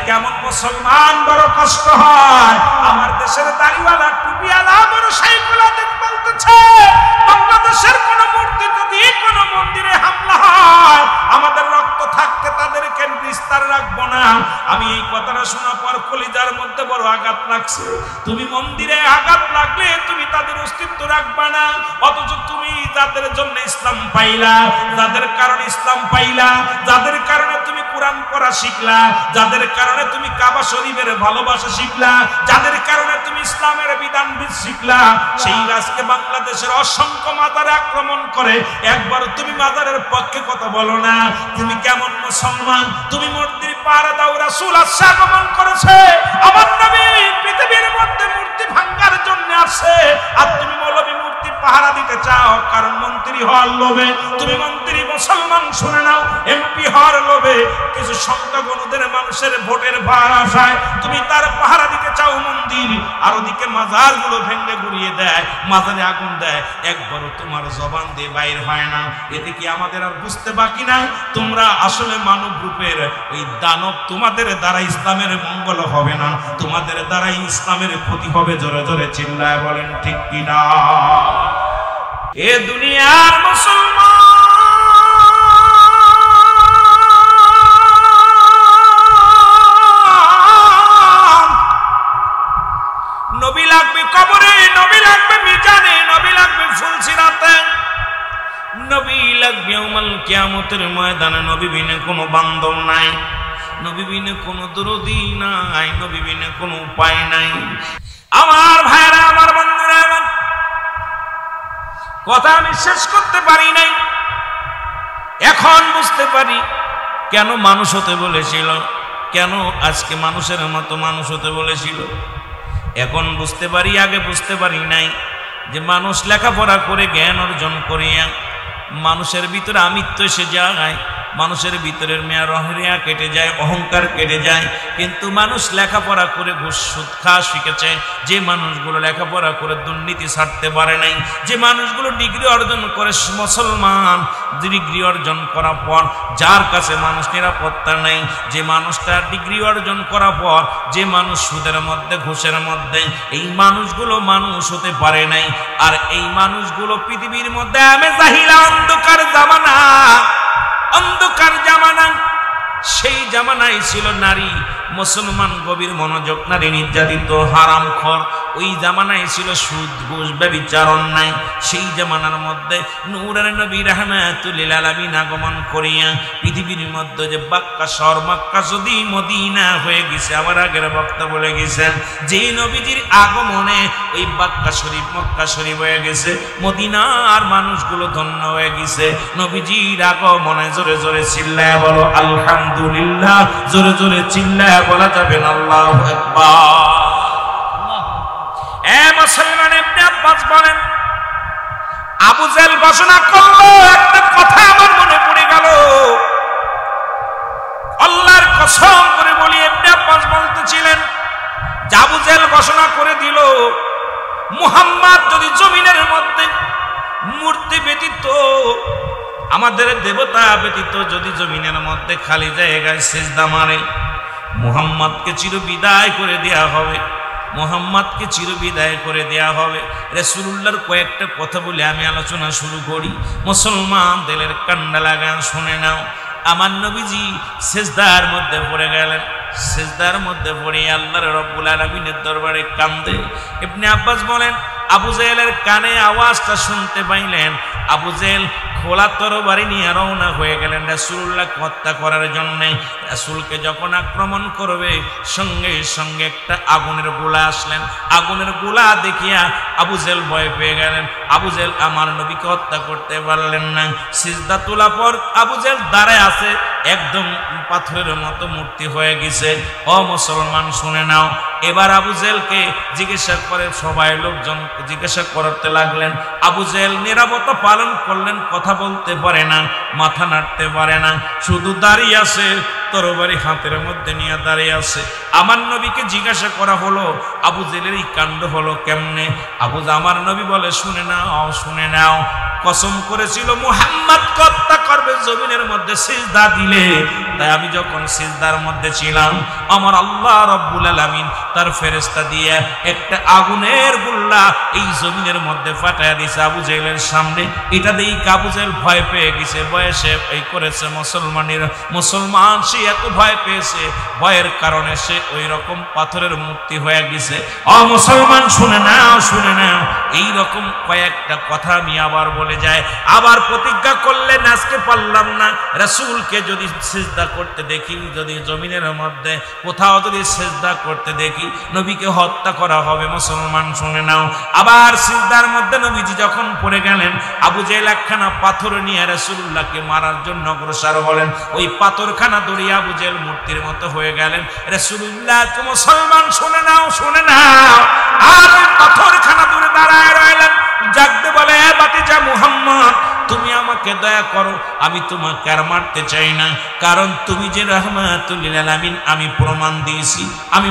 কেমন মুসলমান বড় কষ্ট হয়। আমার দেশের দাড়িওয়ালা টুপিওয়ালা বড় সাইকুল আদিক বলতেছে বাংলাদেশের কোন মূর্তি যদি কোন মন্দিরে হামলা হয় আমাদের রক্ত থাকতে তাদেরকে বিস্তার রাখবো না। আমি এই কথাটা শোনার পর কলিজার মধ্যে বড় আঘাত লাগছে। তুমি মন্দিরে আঘাত লাগলে তুমি তাদের অস্তিত্ব রাখবা না, অথচ তুমি যাদের জন্য ইসলাম পাইলা, যাদের কারণে ইসলাম পাইলা, যাদের কারণে তুমি কোরআন পড়া শিখলা, যাদের কারণে তুমি কাবা শরীফের ভালোবাসা শিখলা, যাদের কারণে তুমি ইসলামের বিধানবিদ শিখলা, সেই আজকে বাংলাদেশের অসংখ্য মাজারে আক্রমণ করে একবার তুমি মাজারের পক্ষে কথা বলো না। তুমি কেমন মুসলমান? তুমি মূর্তির পাহারা দাও। রাসূল আসছে, আগমন করেছে, আমার নবী পৃথিবীর মধ্যে মূর্তি ভাঙার জন্য আসছে, আর তুমি মৌলবী মূর্তি পাহারা দিতে চাও কারণ মন্ত্রী হওয়ার লোভে। তুমি মন্ত্রী মুসলমান শুনে নাও, এমপি হওয়ার লোভে, কিছু সংখ্যাগণদের মানুষের ভোটের ভার আশায় তুমি তার পাহারা দিতে চাও মন্দির, আর ওদিকে মাজারগুলো ভেঙে গুড়িয়ে দেয়, মাজারে আগুন দেয়, একবারও তোমার জবান দিয়ে বাইর হয় না। এতে কি আমাদের আর বুঝতে বাকি নাই তোমরা আসলে মানব রূপের ওই দানব? তোমাদের দ্বারা ইসলামের মঙ্গল হবে না, তোমাদের দ্বারা ইসলামের ক্ষতি হবে। জোরে জোরে চিল্লায় বলেন ঠিক কিনা? এ দুনিয়ার মুসলমান নবী লাগবে কবরে, নবী লাগবে মিজানে, নবী লাগবে ফুলসিরাতে, নবী লাগবে ইয়াউমুল কিয়ামতের ময়দানে। নবী বিনে কোনো বান্ধব নাই, নবী বিনে কোনো দরদি নাই, নবী বিনে কোনো উপায় নাই। আমার ভাইরা, আমার বন্ধুরা, আমার কথা আমি শেষ করতে পারি নাই। এখন বুঝতে পারি কেন মানুষ হতে বলেছিল, কেন আজকে মানুষের মতো মানুষ হতে বলেছিল। এখন বুঝতে পারি, আগে বুঝতে পারি নাই যে মানুষ লেখাপড়া করে জ্ঞান অর্জন করিয়া মানুষের ভিতরে আমিত্ব এসে যায়, মানুষের ভিতরের মেয়া কেটে যায়, অহংকার কেটে যায়। কিন্তু মানুষ লেখাপড়া করে ঘুষ সুদ খাওয়া শিখেছে, যে মানুষগুলো লেখাপড়া করে দুর্নীতি ছাড়তে পারে নাই, যে মানুষগুলো ডিগ্রি অর্জন করে, মুসলমান ডিগ্রি অর্জন করার পর যার কাছে মানুষ নিরাপত্তা নেই, যে মানুষটা ডিগ্রি অর্জন করার পর যে মানুষ সুদের মধ্যে ঘুষের মধ্যে, এই মানুষগুলো মানুষ হতে পারে নাই। আর এই মানুষগুলো পৃথিবীর মধ্যে আমি জাহিলা অন্ধকার জামানা, অন্ধকার জামানা, সেই জামানায় ছিল নারী মুসলমান গভীর মনোযোগ, নারী নির্যাতিত, হারামখোর। ওই জামানায় ছিল সুদ ঘুষ ব্যভিচার অন্যায়। সেই জামানার মধ্যে নূরের নবী রাহমাতুল লিল আলামিন আগমন করিয়া পৃথিবীর মধ্যে যে বাক্কা শহর, মক্কা যদি মদিনা হয়ে গেছে, আমার আগের বক্তা বলে গেছেন যে নবীজির আগমনে ওই বাক্কা শরীফ মক্কা শরীফ হয়ে গেছে, মদিনার মানুষগুলো ধন্য হয়ে গেছে নবীজির আগমনে। জোরে জোরে চিল্লায় বলো আলহামদুলিল্লাহ, জোরে জোরে চিল্লায় বলা যাবে না আল্লাহু আকবার। এ মুসলমান, ইবনে আব্বাস বলেন আবু জেহেল ঘোষণা করলো, একটা কথা আমার মনে পড়ে গেল, আল্লাহর কসম করে বলি, ইবনে আব্বাস বলতেছিলেন যে আবু জেহেল ঘোষণা করে দিল মুহাম্মদ যদি জমিনের মধ্যে মূর্তি ব্যতীত, আমাদের দেবতা ব্যতীত যদি জমিনের মধ্যে খালি জায়গায় সিজদা মারে, মুহাম্মদকে চিরবিদায় করে দেয়া হবে, মুহাম্মদকে চিরবিদায় করে দেয়া হবে। রাসূলুল্লাহর কয়েকটা কথা বলে আমি আলোচনা শুরু করি। মুসলমান দিলের কান্ডা লাগান, শুনে নাও। আমার নবীজি সিজদার মধ্যে পড়ে গেলেন, সিজদার মধ্যে পড়ে আল্লাহর রাব্বুল আলামিনের দরবারে কান্দে। ইবনে আব্বাস বলেন আবু জেহেলের কানে আওয়াজটা শুনতে পাইলেন, আবু জেহেল খোলা তরবারি নিয়ে রওনা হয়ে গেলেন রাসূলুল্লাহকে হত্যা করার জন্য। রাসূলকে যখন আক্রমণ করবে সঙ্গে সঙ্গে একটা আগুনের গোলা আসলেন, আগুনের গোলা দেখিয়া আবু জেহেল ভয় পেয়ে গেলেন। আবু জেহেল আমার নবীকে হত্যা করতে পারলেন না। সিজদা তোলা পর আবু জেহেল দাঁড়ায় আছে, একদম পাথরের মতো মূর্তি হয়ে গেছে। ও মুসলমান শুনে নাও, এবার আবু জেহেলকে জিজ্ঞাসা করে, সবাই লোকজন জিজ্ঞাসা করতে লাগলেন। আবু জেহেল নিরাপত্তা পালন করলেন, কথা বলতে পারে না, মাথা নাড়তে পারে না, শুধু দাঁড়িয়ে আছে, তরবারি হাতের মধ্যে নিয়ে দাঁড়িয়ে আছে। আমার নবীকে জিজ্ঞাসা করা হলো আবু জেহেলের এই কাণ্ড হলো কেমনে? আমার নবী বলে শুনে নাও, শুনে নাও। কসম করেছিল মুহাম্মদকে হত্যা করবে জমিনের মধ্যে সিজদা দিলে। তাই আমি যখন সিজদার মধ্যে ছিলাম, আমার আল্লাহ রাব্বুল আলামিন তার ফেরেশতা দিয়ে একটা আগুনের গোলা এই জমিনের মধ্যে ফাটায় দিয়েছে আবু জেহেলের সামনে। এটা দিয়ে আবু জেহেল ভয় পেয়ে গেছে, বয়সে এই করেছে মুসলমান সে এত ভয় পেয়েছে, ভয়ের কারণে সে ওই রকম পাথরের মূর্তি হয়ে গেছে। মুসলমান শুনে নাও, শুনে নাও, এইরকম কয়েকটা কথা আমি আবার বলে যায়। আবার প্রতিজ্ঞা করলেন আজকে পারলাম না, রাসূলকে যদি সিজদা করতে দেখি, যদি জমিনের মধ্যে কোথাও যদি সিজদা করতে দেখি, নবীকে হত্যা করা হবে। মুসলমান শুনে নাও, আবার সিজদার মধ্যে নবীজি যখন পড়ে গেলেন, আবু জেহেল একখানা পাথর নিয়ে রাসূলুল্লাহকে মারার জন্য অগ্রসর হলেন। ওই পাথরখানা দড়িয়ে আবু জেহেল মূর্তির মতো হয়ে গেলেন। রাসূলুল্লাহ মুসলমান শুনে নাও, শুনে নাও, আর ওই পাথরখানা দূরে দাঁড়ায় রইলেন। জাগতে বলে, হে ভাতিজা মুহাম্মদ, তুমি আমাকে দয়া করো, আমি তোমাকে আর মারতে চাই না, কারণ তুমি যে রাহমাতুল লিল আলামিন আমি প্রমাণ দিয়েছি, আমি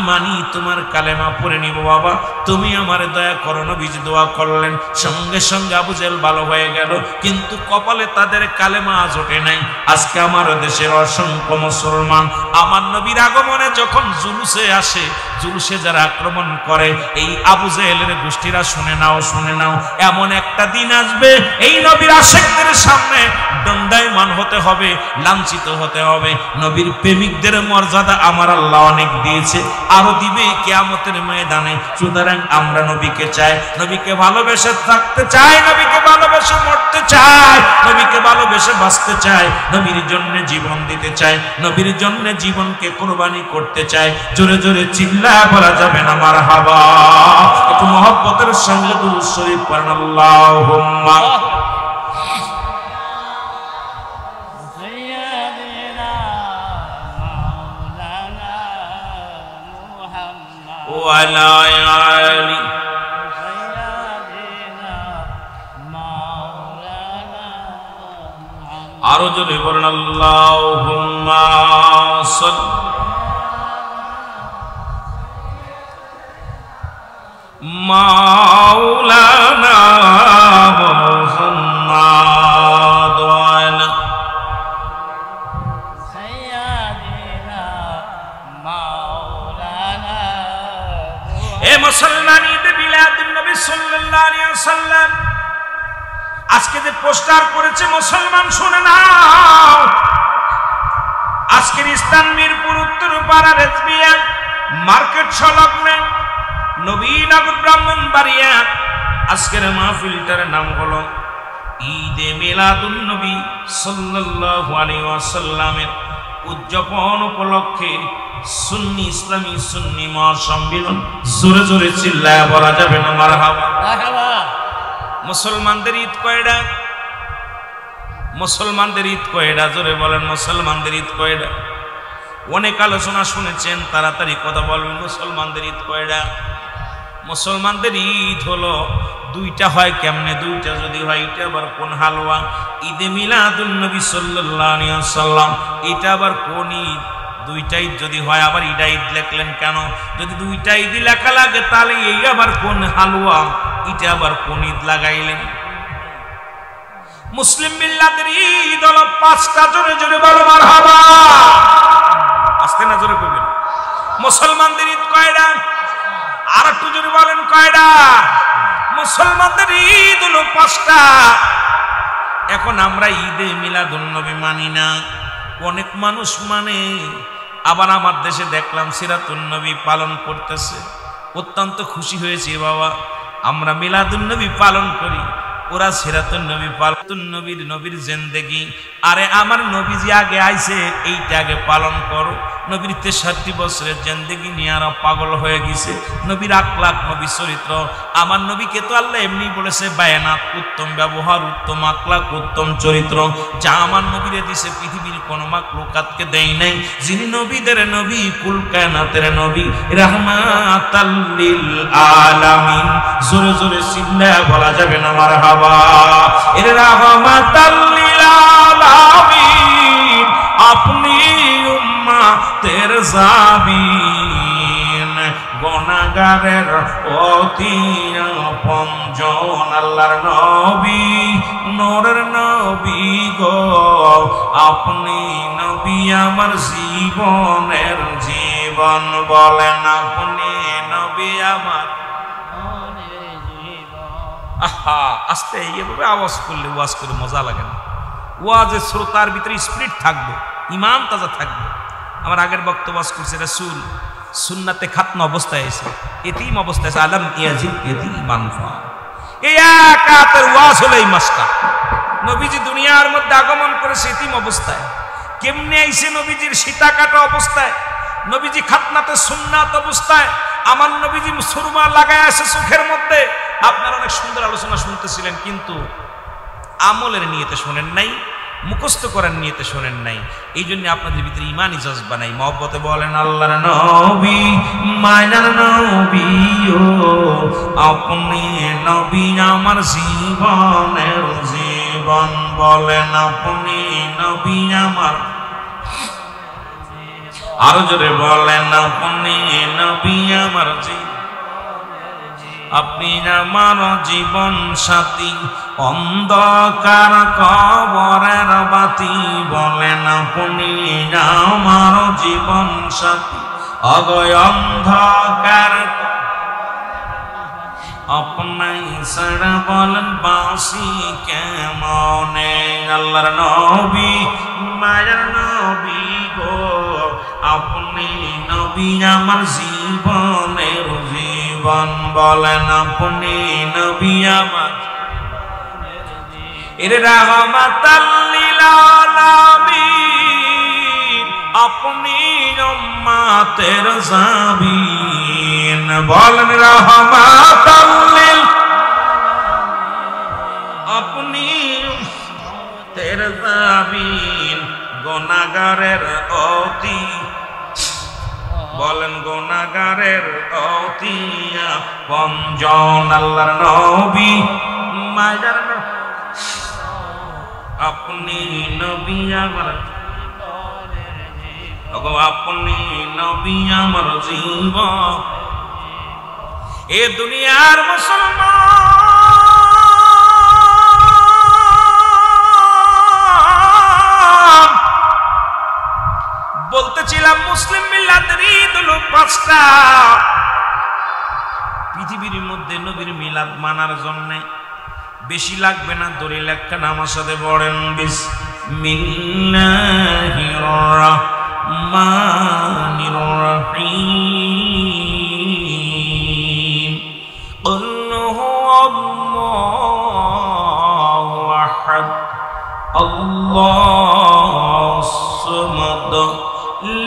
মানি তোমার কালেমা পড়ে নিব বাবা, তুমি আমার দয়া করো। নবীজি দোয়া করলেন, সঙ্গে সঙ্গে আবু জেহেল ভালো হয়ে গেল, কিন্তু কপালে তাদের কালেমা আজ ওঠে নাই। আজকে আমার দেশের অসংখ্য মুসলমান আমার নবীর আগমনে যখন জুলুসে আসে, জুলুসে যারা আক্রমণ করে, এই আবু জেহেলের গোষ্ঠীরা শুনে নাও, শুনে নাও, এমন একটা দিন আসবে এই নবীর আশিকদের সামনে দণ্ডায়মান হতে হবে, লাঞ্ছিত হতে হবে। নবীর প্রেমিকদের মর্যাদা আমার আল্লাহ অনেক দিয়েছে, আরো দিবে কিয়ামতের ময়দানে। সুতরাং আমরা নবীকে চাই, নবীকে ভালোবেসে থাকতে চাই, নবীকে ভালোবেসে মরতে চাই, নবীকে ভালোবেসে বাঁচতে চাই, নবীর জন্য জীবন দিতে চাই, নবীর জন্য জীবনকে কুরবানি করতে চাই। জোরে জোরে চিল্লা বলা যাবে না মারহাবা। একটু মহব্বতের সঙ্গে দুরূদ শরীফ পড়েন, আল্লাহুম্মা ওয়া আলা আলি আরো জোরে বলেন, আল্লাহুম্মা সাল্লি মাওলানা মুহাম্মাদ ওয়া আলা সাইয়্যিদিনা মাওলানা। এ মুসলমান, ঈদ মিলাদুন নবী সাল্লাল্লাহু আলাইহি ওয়াসাল্লাম আজকে যে পোস্টার করেছে, মুসলমান শুনে নাও, আজকের স্থান মিরপুর উত্তরপাড়া রেজবিয়া মার্কেট সংলগ্নে নবীনগর ব্রাহ্মণবাড়িয়া। আজকের মাহফিলটার নাম হলো ঈদে মিলাদুন নবী সাল্লাল্লাহু আলাইহি ওয়াসাল্লামের উদযাপন উপলক্ষে সুন্নি ইসলামী সুন্নি মহাসম্মেলন। জোরে জোরে চিল্লায়া বলা যাবে না মারহাবা। মুসলমানদের ঈদ কয়টা? মুসলমানদের ঈদ কয়টা? জোরে বলেন, মুসলমানদের ঈদ কয়টা? অনেক আলোচনা শুনেছেন, তাড়াতাড়ি কথা বলবেন। মুসলমানদের ঈদ কয়টা? মুসলমানদের ঈদ হলো দুইটা। হয় কেমনে দুইটা? যদি হয় এটা আবার কোন হালুয়া? ঈদে মিলাদুন নবী সাল্লাল্লাহু আলাইহি ওয়াসাল্লাম, এটা আবার কোন ঈদ? দুইটা ঈদ যদি হয় আবার ঈদা ঈদ লেখলেন কেন? যদি দুইটা ঈদ লেখা লাগে তাহলে এই আবার কোন হালুয়া, এটা আবার কোন ঈদ লাগাইলেন? মুসলিম মিল্লাতের ঈদ হলো পাঁচটা। জোরে জোরে বলো মারহাবা। আস্তে না জোরে বলবেন। মুসলমানদের ঈদ কয়টা? আর একটু জোরে বলেন, কয়টা? মুসলমানদের ঈদ হলো পাঁচটা। এখন আমরা ঈদে মিলাদুন নবী মানি না, অনেক মানুষ মানে। আবার আমার দেশে দেখলাম সিরাতুন নবী পালন করতেছে, অত্যন্ত খুশি হয়েছে। বাবা, আমরা মিলাদুন নবী পালন করি, ওরা সিরাতুন নবী পালন। নবীর জিন্দেগি, আরে আমার নবীজি আগে আইছে, এইটা আগে পালন করো। নবীর 63 বছরের জিন্দেগি নিয়ে আর পাগল হয়ে গেছে। নবীর আখলাক, নবী চরিত্র। আমার নবীকে তো আল্লাহ এমনি বলেছে বায়ানাত, উত্তম ব্যবহার, উত্তম আখলাক, উত্তম চরিত্র, যা আমার নবীরে দিছে পৃথিবীর কোন মাখলুকাতকে দেয় নাই। যিনি নবীদের নবী, কুল কায়নাতের নবী, রাহমাতাল লিল আলামিন। জোরে জোরে চিল্লায়া বলা যাবে না মারহাবা। এর রাহমাতাল লিল আলামিন, আপনি উম্মতের জাবিন, গুনাহ গুনাহগারের অতি আপনজন আল্লাহর নবী নূরের নবী গো আপনি নবী আমার জীবনের জীবন বলেন আপনি নবী আমার আহা আস্তে এইভাবে আওয়াজ করলে ওয়াজ করে মজা লাগে না ওয়াজের শ্রোতার ভিতরে স্পিরিট থাকবে ইমান তাজা থাকবে আমার আগের বক্তব্য করছে রাসূল সুন্নাতে খাতনা অবস্থায় আছে এতিম অবস্থায় আছে আলম ইয়াজিদ ইয়াতিমান ফা এই একাতের ওয়াজ হলো এই মাসটা নবীজি দুনিয়ার মধ্যে আগমন করেছে এতিম অবস্থায় কেমনে আইছে নবীজির সীতা কাটা অবস্থায় নবীজি খাতনাতে সুন্নাত অবস্থায় আমার নবীজি সুরমা লাগায় আছে চোখের মধ্যে আপনারা অনেক সুন্দর আলোচনা শুনতেছিলেন কিন্তু আমলের নিয়তে শোনেন নাই মুখস্থ করার নিয়তে শোনেন নাই এই জন্য আপনাদের ভিতরে ইমানি জজবা নাই মহব্বতে বলেন আল্লাহর নবী মায়ার নবী ও আপনি নবী আমার জীবনের জীবন বলেন আপনি নবী আমার আরো জোরে বলেন আপনি নবী আমার জীবন আপনি আমার জীবন সাথী অন্ধকার কবরের বাতি বলেন আপনি আমার জীবন সাথী অগয় অন্ধকার আপনাই সারা বলেন বাসি কেমনে আল্লাহর নবী মায়ার নবী গো আপনি নবী আমার জীবনের জীবন বলেন আপনি নবী আমার এর রাহমাতাল লিল আলামিন আপনি উম্মতের জাবিন বলেন রাহমাতাল লিল আপনি উম্মতের জাবিন গুনাহগারের অতি বলেন গুনাহগারের অতি আপনজন আল্লাহর নবী মায়ার আপনি নবী আমার আপনি নবী আমার জীবন এ দুনিয়ার মুসলমান বলতেছিলাম মুসলিম মিল্লাতের ঈদ হলো 5টা পৃথিবীর মধ্যে নবীর মিলাদ মানার জন্য বেশি লাগবে না দলিল একখানা আমার সাথে পড়েন বিসমিল্লাহির রাহমানির রহিম কুল হুয়াল্লাহু আহাদ আল্লাহুস সামাদ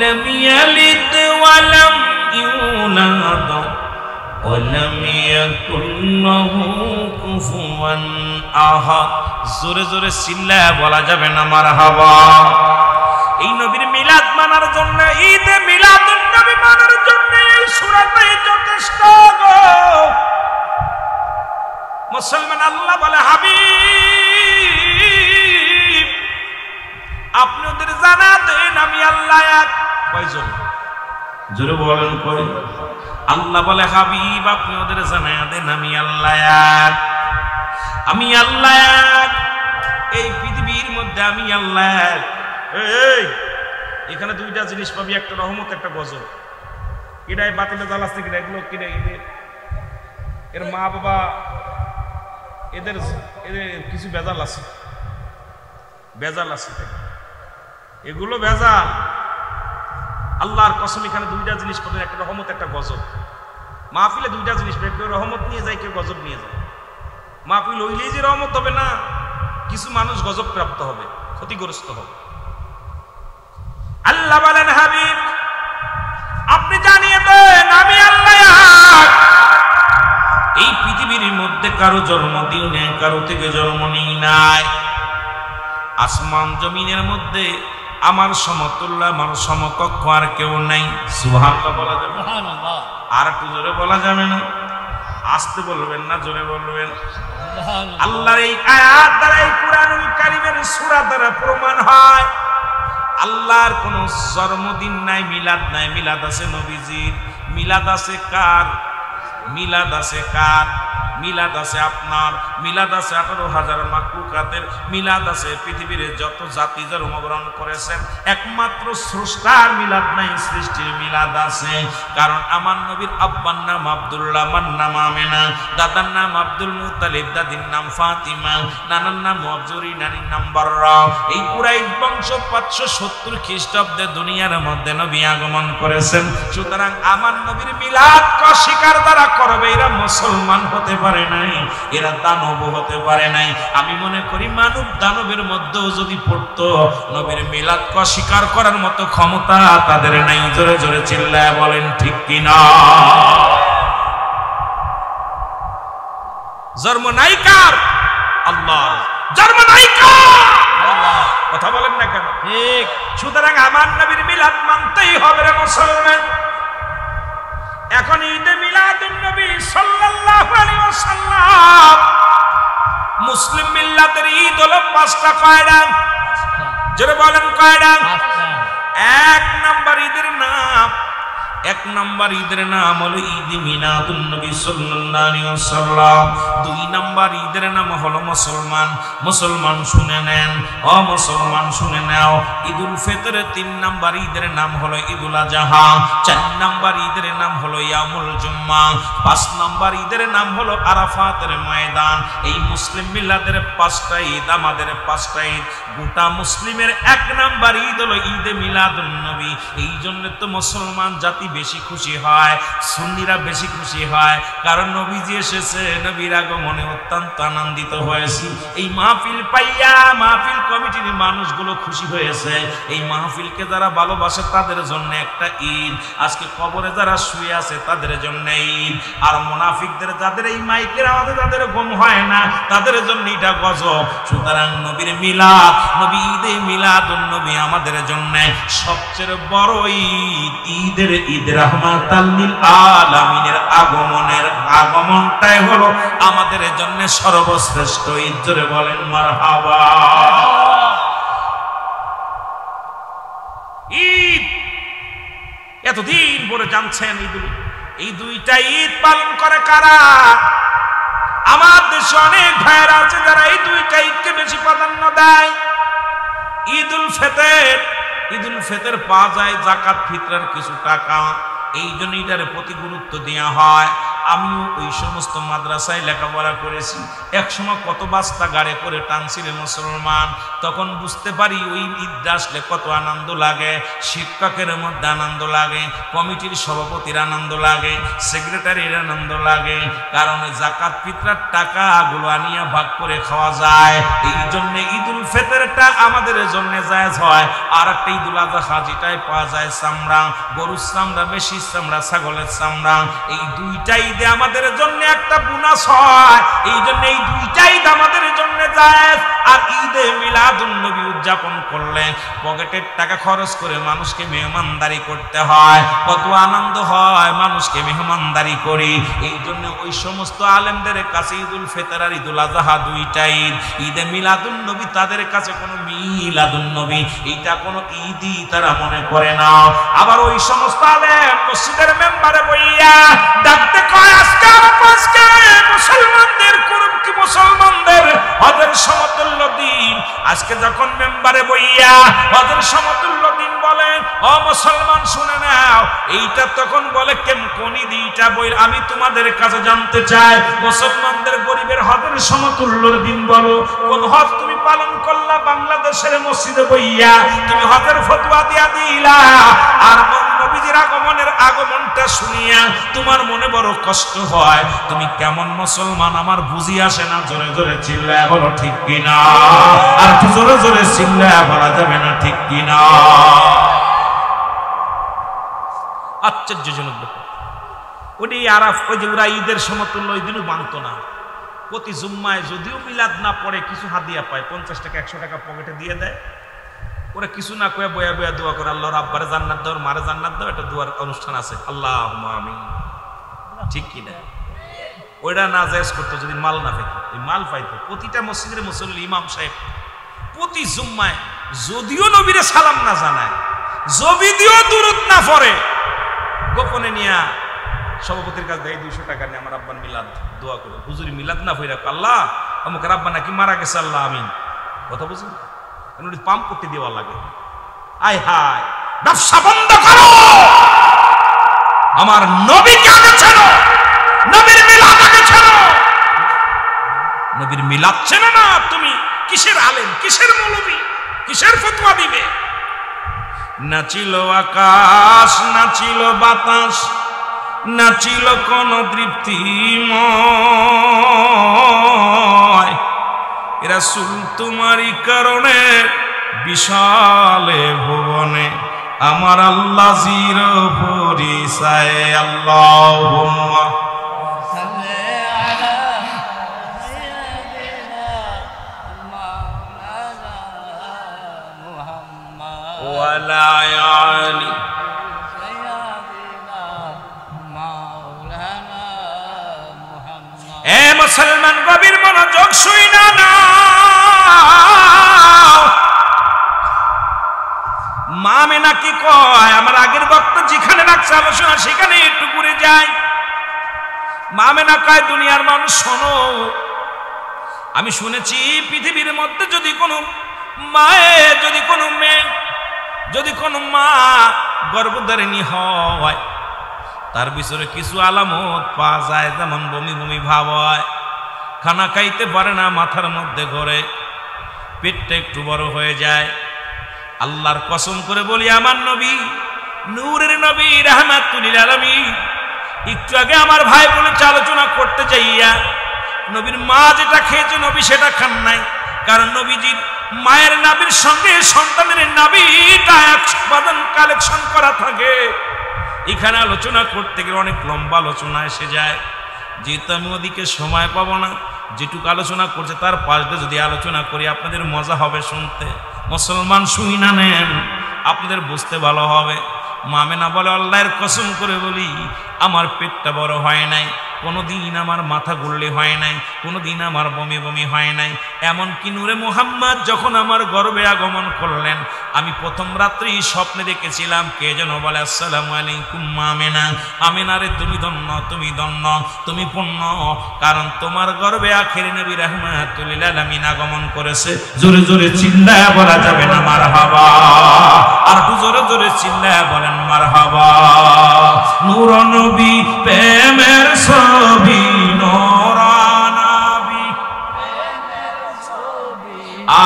লাম ইয়ালিদ ওয়া লাম ইউলাদ ওয়ালাম ইয়াকুল লাহু কুফুয়ান আহাদ জোরে জোরে চিল্লায়া বলা যাবে না মারহাবা এই নবীর মিলাদ মানার জন্য ঈদে মিলাদুন নবী মানার জন্য এই সূরাটাই যথেষ্ট গো মুসলমান আল্লাহ বলে হাবিব আপনি ওদের জানা দেন আমি আল্লাহ এক কয়জন জোরে বলেন কয় আল্লাহ বলে হাবিব আপনি ওদের জানায়া দেন আমি আল্লাহ এক আমি আল্লাহ এক এই পৃথিবীর মধ্যে আমি আল্লাহ এক এই এখানে দুইটা জিনিস পাবি একটা রহমত একটা গজব এটাই বাতিলে জাল আছে কিনা এগুলো কিনে এর মা বাবা এদের কিছু বেজাল আছে এগুলো বেজাল আল্লাহর কসম এখানে দুইটা জিনিস পাবেন একটা রহমত একটা গজব মাহফিলে দুইটা জিনিস পাবেন কেউ রহমত নিয়ে যায় কেউ গজব নিয়ে যায় মাহফিল হইলেই যে রহমত হবে না কিছু মানুষ গজব প্রাপ্ত হবে ক্ষতিগ্রস্ত হবে আল্লাহ বলেন হাবিব আপনি জানিয়ে দেন আমি আল্লাহ এই পৃথিবীর মধ্যে কারো জন্মদিন নেই কারো থেকে জন্ম নেই নাই আসমান জমিনের মধ্যে আমার সমতুল্য আমার সমকক্ষ আর কেউ নাই সুবহানাল্লাহ বলা যাবে সুবহানাল্লাহ আর একটু জোরে বলা যাবে না আস্তে বলবেন না জোরে বলবেন আল্লাহর এই আয়াত দ্বারা এই কুরআনুল কারীমের সূরা দ্বারা প্রমাণ হয় আল্লাহর কোনো জন্মদিন নাই মিলাদ আছে নবীজির মিলাদ আছে কার মিলাদ আছে কার? মিলাদ আছে আপনার, মিলাদ আছে 18,000 মাখলুকাতের, মিলাদ আছে পৃথিবীর যত জাতি জন্মগ্রহণ করেছেন, একমাত্র স্রষ্টার মিলাদ নাই, সৃষ্টির মিলাদ আছে। কারণ আমার নবীর আব্বার নাম আব্দুল্লাহ, আমার নাম আমেনা, দাদার নাম আব্দুল মুত্তালিব, দাদির নাম ফাতিমা, নানার নাম মুহাজ্জরি, নানির নাম বাররা। এই কুরাইশ বংশ 570 খ্রিস্টাব্দে দুনিয়ার মধ্যে নবী আগমন করেছেন। সুতরাং আমার নবীর মিলাদ অস্বীকার দ্বারা করবে, এরা মুসলমান হতে পারে নাই, এরা দানব হতে পারে নাই। আমি মনে করি মানব দানবের মধ্যেও যদি পড়তো, নবীর মিলাদ অস্বীকার করার মতো ক্ষমতা তাদের নাই। জোরে জোরে চিল্লায় বলেন ঠিক কিনা? জন্ম নাই কার? আল্লাহর। জন্ম নাই কার? আল্লাহ। কথা বলেন না কেন? ঠিক। সুতরাং আমার নবীর মিলাদ মানতেই হবে রে মুসলমান। এখন ঈদে মিলাদুন নবী সাল্লাল্লাহু আলাইহি ওয়াসাল্লাম, মুসলিম মিল্লাতের ঈদ হলো 5টা। কয়টা? জোরে বলেন কয়টা? 5টা। এক নাম্বার ঈদের নাম হলো ঈদ মিলাদুন নবী সাল্লাল্লাহু আলাইহি ওয়াসাল্লাম। 2 নাম্বার ঈদের নাম হলো মুসলমান শুনে নেন, ও মুসলমান শুনে নাও, ঈদুল ফিতর। 3 নাম্বার ঈদের নাম হলো ঈদুল আযহা। 4 নাম্বার ঈদের নাম হলো ইয়ামুল জুম্মা। 5 নাম্বার ঈদের নাম হলো আরাফাতের ময়দান। এই মুসলিম মিলাদের 5টা ঈদ, আমাদের 5টা ঈদ। গোটা মুসলিমের 1 নাম্বার ঈদ হলো ঈদে মিলাদুন নবী। এই জন্য তো মুসলমান জাতি বেশি খুশি হয়, সুন্নিরা বেশি খুশি হয়, কারণ নবীজি এসেছে, নবীর আগমনে অত্যন্ত আনন্দিত হয়েছি। এই মাহফিল পাইয়া মাহফিল কমিটির মানুষগুলো খুশি হয়েছে। এই মাহফিলকে যারা ভালোবাসে তাদের জন্য একটা ঈদ, আজকে কবরে যারা শুয়ে আছে তাদের জন্য ঈদ, আর মুনাফিকদের যাদের এই মাইকের আওয়াজে যাদের ঘুম হয় না তাদের জন্য এটা গজব। সুতরাং নবীর মিলাদ, নবী ঈদে মিলাদুন নবী আমাদের জন্য সবচেয়ে বড় ঈদ। ঈদের ঈদ রাহমাতাল লিল আলামিনের আগমনটাই হলো আমাদের জন্য সর্বশ্রেষ্ঠ ঈদ। জোরে বলেন মারহাবা। ঈদ এতদিন পরে জানছেন এই 2টা ঈদ পালন করে কারা? আমার দেশে অনেক ভাইয়েরা আছে যারা এই 2টা ঈদকে বেশি প্রাধান্য দেয়। ঈদুল ফিতর পাওয়া যায় যাকাত ফিতরের কিছু টাকা, এই জন্য এটার প্রতি গুরুত্ব দেওয়া হয়। আমিও ওই সমস্ত মাদ্রাসায় লেখাপড়া করেছি। এক সময় কত বাস্তা গাড়ে করে টানছিল মুসলমান, তখন বুঝতে পারি ওই ঈদটা আসলে কত আনন্দ লাগে। শিক্ষকের মধ্যে আনন্দ লাগে, কমিটির সভাপতির আনন্দ লাগে, সেক্রেটারির আনন্দ লাগে, কারণ জাকাত ফিতরার টাকাগুলো আনিয়া ভাগ করে খাওয়া যায়। এই জন্য ঈদুল ফিতরটা আমাদের জন্য জায়েজ হয়। আর একটা ঈদুল আযহা যেটাই পাওয়া যায় চামড়া, গরুর চামড়া, বেশি চামড়া, ছাগলের চামড়া, এই 2টা ঈদে আমাদের জন্য একটা বোনাস হয়। এই জন্য এই 2টা ঈদ আমাদের জন্য জায়েজ। আর ঈদে মিলাদুন নবী উদযাপন করলে পকেটের টাকা খরচ করে মানুষকে মেহমানদারি করতে হয়। কত আনন্দ হয় মানুষকে মেহমানদারি করি। এই জন্য ওই সমস্ত আলেমদের কাছে ঈদুল ফিতর আর ঈদুল আযহা 2টা ঈদ। ঈদে মিলাদুন নবী তাদের কাছে কোনো মিলাদুন নবী, এটা কোনো ঈদই তারা মনে করে না। আবার ওই সমস্ত আলেম মসজিদের মেম্বারে বইয়া ডাকতে কয়, আজকে মুসলমানদের হজের সমতুল্য দিন। আজকে যখন মেম্বারে বইয়া হজের সমতুল্য দিন বলে, ও মুসলমান শুনে নাও, এইটা তখন বলে কোন ঈদ? এইটা বই আমি তোমাদের কাছে জানতে চাই, মুসলমানদের গরিবের হজের সমতুল্যর দিন বলো। কোন হজ তুমি পালন করলা? বাংলাদেশের মসজিদে বইয়া তুমি হজের ফতোয়া দিয়া দিলা, আর নবীজির আগমনটা শুনিয়া তোমার মনে বড় কষ্ট হয়। তুমি কেমন মুসলমান আমার বুঝি আসে না। জোরে জোরে চিল্লায় বলো ঠিক কিনা? আর জোরে জোরে চিল্লায় বলা যাবে না ঠিক কিনা? আশ্চর্যজনক ব্যাপার। ওই আরাফ, ওই যে ওরা ঈদের সমতুল্য ওই দিনও মানত না। প্রতি জুম্মায় যদিও মিলাদ না পড়ে কিছু হাদিয়া পায়, 50 টাকা 100 টাকা পকেটে দিয়ে দেয়। ওরা কিছু না কয়ে বয়া বয়া দোয়া করে, আল্লাহর আব্বারে জান্নাত দাও, মারে জান্নাত দাও। একটা দোয়ার অনুষ্ঠান আছে, আল্লাহুম্মা আমিন। ঠিক কিনা? ওইটা না জায়েজ করতো যদি মাল না পেত। এই মাল পাইতো প্রতিটা মসজিদের মুসল্লি ইমাম সাহেব প্রতি জুম্মায় যদিও নবীরে সালাম না জানায়, যদিও দুরূদ না পড়ে, গোপনে নিয়া সভাপতির কাছে দেয় 200 টাকা নিয়ে আমার আব্বার মিলাদ দোয়া করে, হুজুরি মিলাদ না হইরা আল্লাহ আমাকে আব্বা নাকি মারা গেছে, আল্লাহ আমিন। কথা বুঝুন, পাম্প করতে দেওয়া লাগে। আয় হায়, ব্যবসা বন্ধ করো, আমার নবীকে আগে চেনো, নবীর মিলাদ আগে চেনো। নবীর মিলাদ চেনো না তুমি, কিসের আলেম, কিসের মৌলবী, কিসের ফতোয়া দিবে? নাচিল আকাশ, নাচিল বাতাস, নাচিল কোন তৃপ্তিময়, রাসূল তোমারই কারণে বিশালে ভুবনে আমার আল্লাহ জির পরিচয়। আল্লাহুম্মা সাল্লি আলা সাইয়্যিদিনা মাওলানা মুহাম্মদ ওয়া আলা আলি সাইয়্যিদিনা মাওলানা মুহাম্মদ। এ মুসলমান, গভীর মনোযোগ শুইনা না। মা মেনা কি কয়, আমার আগের বক্তা যেখানে রাখছে আলোচনা সেখানে একটু ঘুরে যায়। মা মেনা কয়, দুনিয়ার মানুষ শোনো, আমি শুনেছি পৃথিবীর মধ্যে যদি কোনো মায়ে, যদি কোনো মেয়ে, যদি কোনো মা গর্ভধারিণী হয়, তার ভিতরে কিছু আলামত পাওয়া যায়, যেমন বমি বমি ভাব হয়, খানা খাইতে পারে না, মাথার মধ্যে ঘোরে, পেটটা একটু বড় হয়ে যায়। আল্লাহর কসম করে বলি, আমার নবী, নূরের নবী, রাহমাতুল লিল আলামিন, একটু আগে আমার ভাই বলেছে আলোচনা করতে যাইয়া, নবীর মা যেটা খেয়েছে নবী সেটা খান নাই। কারণ নবীজির মায়ের নাভির সঙ্গে সন্তানের নাভিটা উৎপাদন কালেকশন করা থাকে। এখানে আলোচনা করতে গেলে অনেক লম্বা আলোচনা এসে যায়, যেহেতু আমি ওদিকে সময় পাবো না। যেটুকু আলোচনা করছে তার পাশে যদি আলোচনা করি আপনাদের মজা হবে শুনতে। মুসলমান শুই না নেন, আপনাদের বুঝতে ভালো হবে। মামেনা বলে, আল্লাহর কসম করে বলি, আমার পেটটা বড় হয় নাই, কোনোদিন আমার মাথা গুললে হয় নাই, কোনোদিন আমার বমি বমি হয় নাই। এমনকি নূরে মুহাম্মদ যখন আমার গর্ভে আগমন করলেন, আমি প্রথম রাত্রেই স্বপ্নে দেখেছিলাম কে যেন বলে, আসসালামু আলাইকুম মামেনা, আমেনা রে তুমি ধন্য, তুমি ধন্য, তুমি পুণ্য, কারণ তোমার গর্ভে আখেরি নবী রাহমাতুল লিল আলামিন আগমন করেছে। জোরে জোরে চিল্লায়া বলা যাবে না মারহাবা? আর একটু জোরে জোরে চিল্লায়া বলেন মারহাবা। নূর নবী প্রেমের ছবি, নূরা নবী প্রেমের ছবি,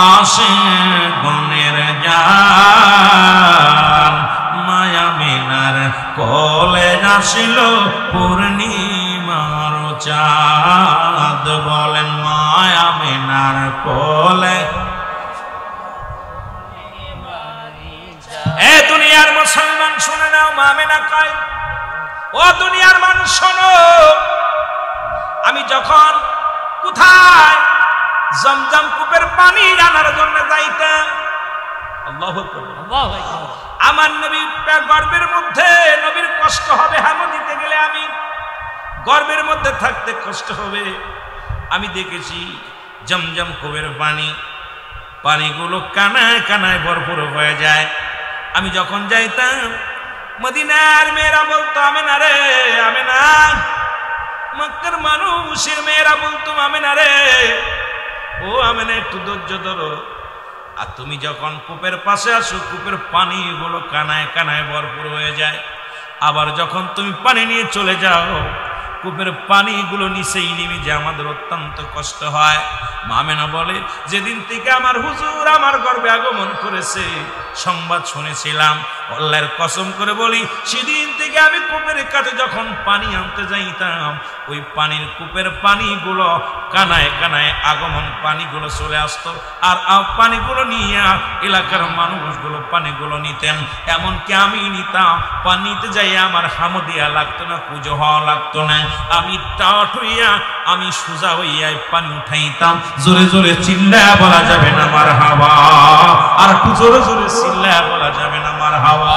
আশিকগণের জান, মায়া মিনার কোলে আসিল পূর্ণিমার চাঁদ। বলেন মায়া মিনার কোলে। এ দুনিয়ার মুসলমান শুনে নাও, মা মেনা কয়, ও দুনিয়ার মানুষ শোনো, আমি যখন কোথায় জমজম কূপের পানি আনার জন্য যাইতাম, আল্লাহু আকবার, আমার নবী গর্ভের মধ্যে, নবীর কষ্ট হবে হামু দিতে গেলে, আমি গর্ভের মধ্যে থাকতে কষ্ট হবে। আমি দেখেছি জমজম কূপের পানিগুলো কানায় কানায় ভরপুর হয়ে যায়। আমি যখন যাইতাম, মদিনার মেয়েরা বলতো, আমেনা রে আমেনা, মক্কার মানুষের মেয়েরা বলতো, আমেনা রে ও আমেনা, একটু ধৈর্য ধরো। আর তুমি যখন কূপের পাশে আসো, কূপের পানিগুলো কানায় কানায় ভরপুর হয়ে যায়। আবার যখন তুমি পানি নিয়ে চলে যাও, কূপের পানিগুলো নিচেই নেমে যায়, আমাদের অত্যন্ত কষ্ট হয়। মামেনা বলে, যেদিন থেকে আমার হুজুর আমার গর্ভে আগমন করেছে সংবাদ শুনেছিলাম, আল্লাহর কসম করে বলি, সেদিন থেকে আমি কূপের কাছে যখন পানি আনতে যাইতাম, ওই কূপের পানিগুলো কানায় কানায় আগমন পানিগুলো চলে আসতো। আর পানিগুলো নিয়ে এলাকার মানুষগুলো পানিগুলো নিতেন, এমনকি আমি নিতাম। পানি নিতে যাই আমার হামদিয়া লাগতো না, পুজো হওয়া লাগতো না। আমি টাট হইয়া, আমি সোজা হইয়া পানি উঠাইতাম। জোরে জোরে চিল্লায়া বলা যাবে না মারহাবা? আর একটু জোরে জোরে চিল্লায়া বলা যাবে না মারহাবা?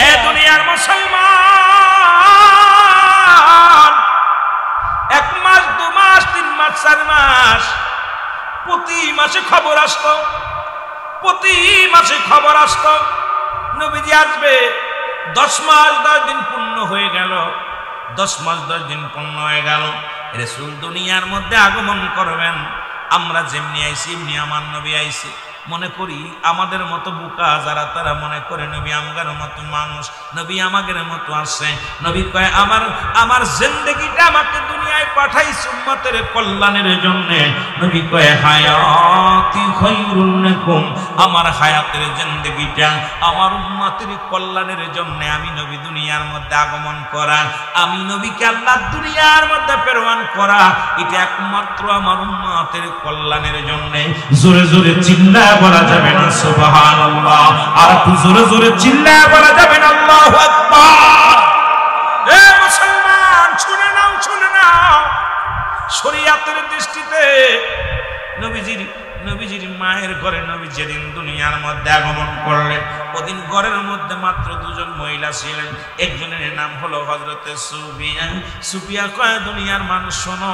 এ দুনিয়ার মুসলমান, 1 মাস 2 মাস 3 মাস 4 মাস প্রতি মাসে খবর আসতো, প্রতি মাসে খবর আসতো, নবীজি আসবে, 10 মাস 10 দিন পূর্ণ হয়ে গেল। 10 মাস 10 দিন পূর্ণ হয়ে গেল। রাসূল দুনিয়ার মধ্যে আগমন করবেন। আমরা যেমনি আইছি এমনি আমার নবী আইছে। মনে করি আমাদের মতো বোকা যারা, তারা মনে করে নবী আমাদের মতো মানুষ, নবী আমাদের মতো আসে। নবী কয় আমার জিন্দেগিটা আমাকে দুনিয়ায় পাঠাইছে উম্মতের কল্যাণের জন্য। নবী কয় হায়াতি খায়রুল লাকুম, আমার হায়াতের জিন্দেগিটা আমার উম্মতের কল্যাণের জন্য আমি নবী দুনিয়ার মধ্যে আগমন করা, আমি নবীকে আল্লাহ দুনিয়ার মধ্যে প্রেরণ করা, এটা একমাত্র আমার উম্মতের কল্যাণের জন্য। জোরে জোরে চিল্লা বলা যাবে না সুবহানাল্লাহ? আর একটু জোরে জোরে চিল্লায় বলা যাবে না আল্লাহু আকবার? এ মুসলমান, শুনে নাও, শুনে নাও। শরীয়তের দৃষ্টিতে নবীজির মায়ের ঘরে নবী যেদিন দুনিয়ার মধ্যে আগমন করলেন, ওদিন ঘরের মধ্যে মাত্র 2 জন মহিলা ছিলেন। একজনের নাম হলো হযরতে সুফিয়া। সুফিয়া কয়, দুনিয়ার মানুষ শোনো,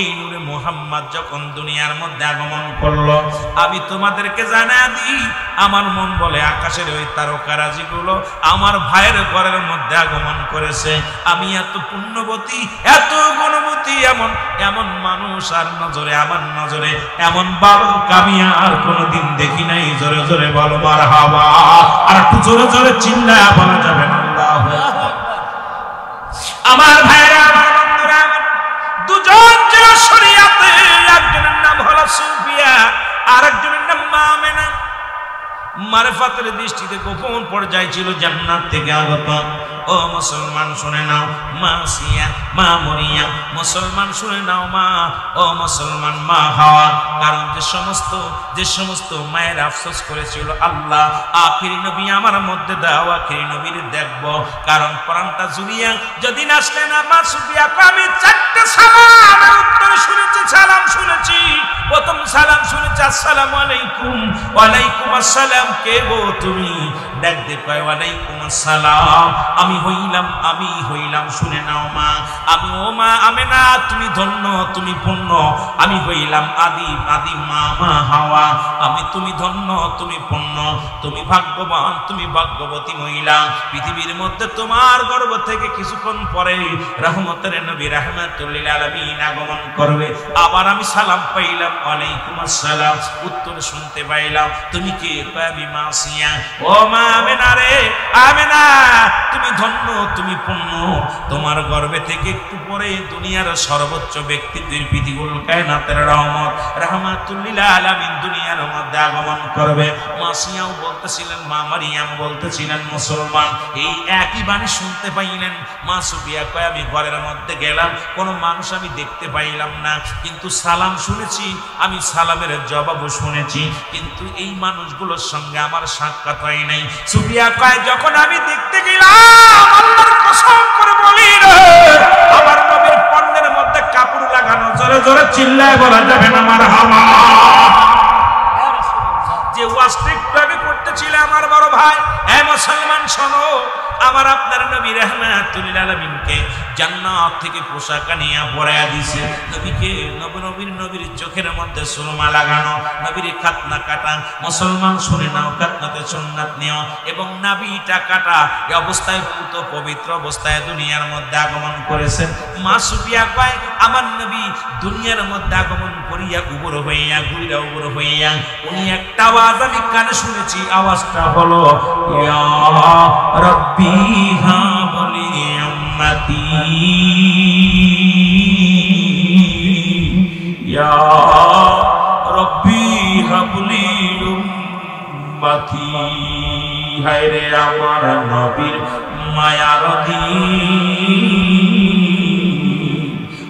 এই নূরে মুহাম্মদ যখন দুনিয়ার মধ্যে আগমন করলো, আমি তোমাদেরকে জানা দিই, আমার মন বলে আকাশের ওই তারকারাজিগুলো আমার ভাইয়ের ঘরের মধ্যে আগমন করেছে। আমি এত পুণ্যবতী, এত গুণবতী, এমন মানুষ আর নজরে, আমার নজরে এমন বালক আমি আর কোনদিন দেখি নাই। জোরে জোরে বলো মারহাবা। আর একটু জোরে জোরে চিল্লায় বলা যাবে না আল্লাহু আকবার? আমার ভাইরা, আমার বন্ধুরা, 2 জন ছিল শরীয়তে। একজনের নাম হলো সুফিয়া, আর একজনের নাম মা আমেনা। মারিফাতের দৃষ্টিতে গোপন পর্যায়ে ছিল, জান্নাত থেকে আগত। ও মুসলমান শুনে নাও, মা সিয়া, মা মরিয়া। মুসলমান শুনে নাও মা, ও মুসলমান মা হাওয়া। কারণ যে সমস্ত মায়ের আফসোস করেছিল, আল্লাহ আখিরি নবী আমার মধ্যে দাও, আখিরি নবীর দেখব। কারণ প্রাণটা জুড়িয়া যদি আসলে না মা সুফিয়া, আমি 4টা সালামের উত্তর শুনেছি, সালাম শুনেছি। প্রথম সালাম শুনেছি আসসালামু আলাইকুম। ওয়ালাইকুম আসসালাম। কে গো তুমি? ডাক দে কয় ওয়ালাইকুম আসসালাম। আমি হইলাম শুনে নাও মা, আমি ও মা আমেনা, তুমি ধন্য, তুমি পূর্ণ। আমি হইলাম আদি মা হাওয়া। তুমি ধন্য, তুমি পূর্ণ, তুমি ভাগ্যবান, তুমি ভাগ্যবতী মহিলা। পৃথিবীর মধ্যে তোমার গর্ভ থেকে কিছুক্ষণ পরে রহমতের নবী রাহমাতুল লিল আলামিন আগমন করবে। আবার আমি সালাম পাইলাম, ওয়ালাইকুম আসসালাম। উত্তর শুনতে পাইলাম, তুমি কে? আমি মা সিয়া। ও মা আমেনা রে, আমেনা, তুমি ধন্য, তুমি পূর্ণ। তোমার গর্ভে থেকে একটু পরে দুনিয়ার সর্বোচ্চ ব্যক্তিত্বের পৃথিবীর কায়নাতের রহমত রাহমাতুল লিল আলামিন দুনিয়ার মধ্যে আগমন করবে। মা সিয়াও বলতেছিলেন, মা মারিয়াম বলতেছিলেন, মুসলমান এই একই বাণী শুনতে পাইলেন। মা সুফিয়া কয়, আমি ঘরের মধ্যে গেলাম, কোনো মানুষ আমি দেখতে পাইলাম না, কিন্তু সালাম শুনেছি, আমি সালামের জবাবও শুনেছি, কিন্তু এই মানুষগুলোর সঙ্গে আমার সাক্ষাৎ হয় নাই। সুফিয়া কয়, যখন আমি দেখতে গেলাম, আল্লাহর কসম করে বলি রে, আমার নবীর পণ্যের মধ্যে কাপড় লাগানো। জোরে জোরে চিল্লায় বলা যাবে না মারহাবা? যে ওয়াজটা একটু আগে করতেছিল আমার বড় ভাই, হ্যাঁ মুসলমান শোনো, আমার আপনার নবী রাহমাতুল লিল আলামিনকে জান্নাত থেকে পোশাক আনিয়া পরাইয়া দিয়েছে। নবীর চোখের মধ্যে সুরমা লাগানো, নবীর খাতনা কাটা। মুসলমান শুনে নাও, খাতনাতে সুন্নাত নিও এবং নাভিটা কাটা। এই অবস্থায় পুত পবিত্র অবস্থায় দুনিয়ার মধ্যে আগমন করেছেন। মা সুফিয়া কয়, আমার নবী দুনিয়ার মধ্যে আগমন করিয়া উবর হইয়া ঘুরিয়া উবর হইয়া উনি একটা আওয়াজ আমি কানে শুনেছি। আওয়াজটা হলো, ইয়া রাব্বি হাবলি উম্মতি, ইয়া রাব্বি হাবলি উম্মতি। হায়রে আমার নবীর মায়ার দিন,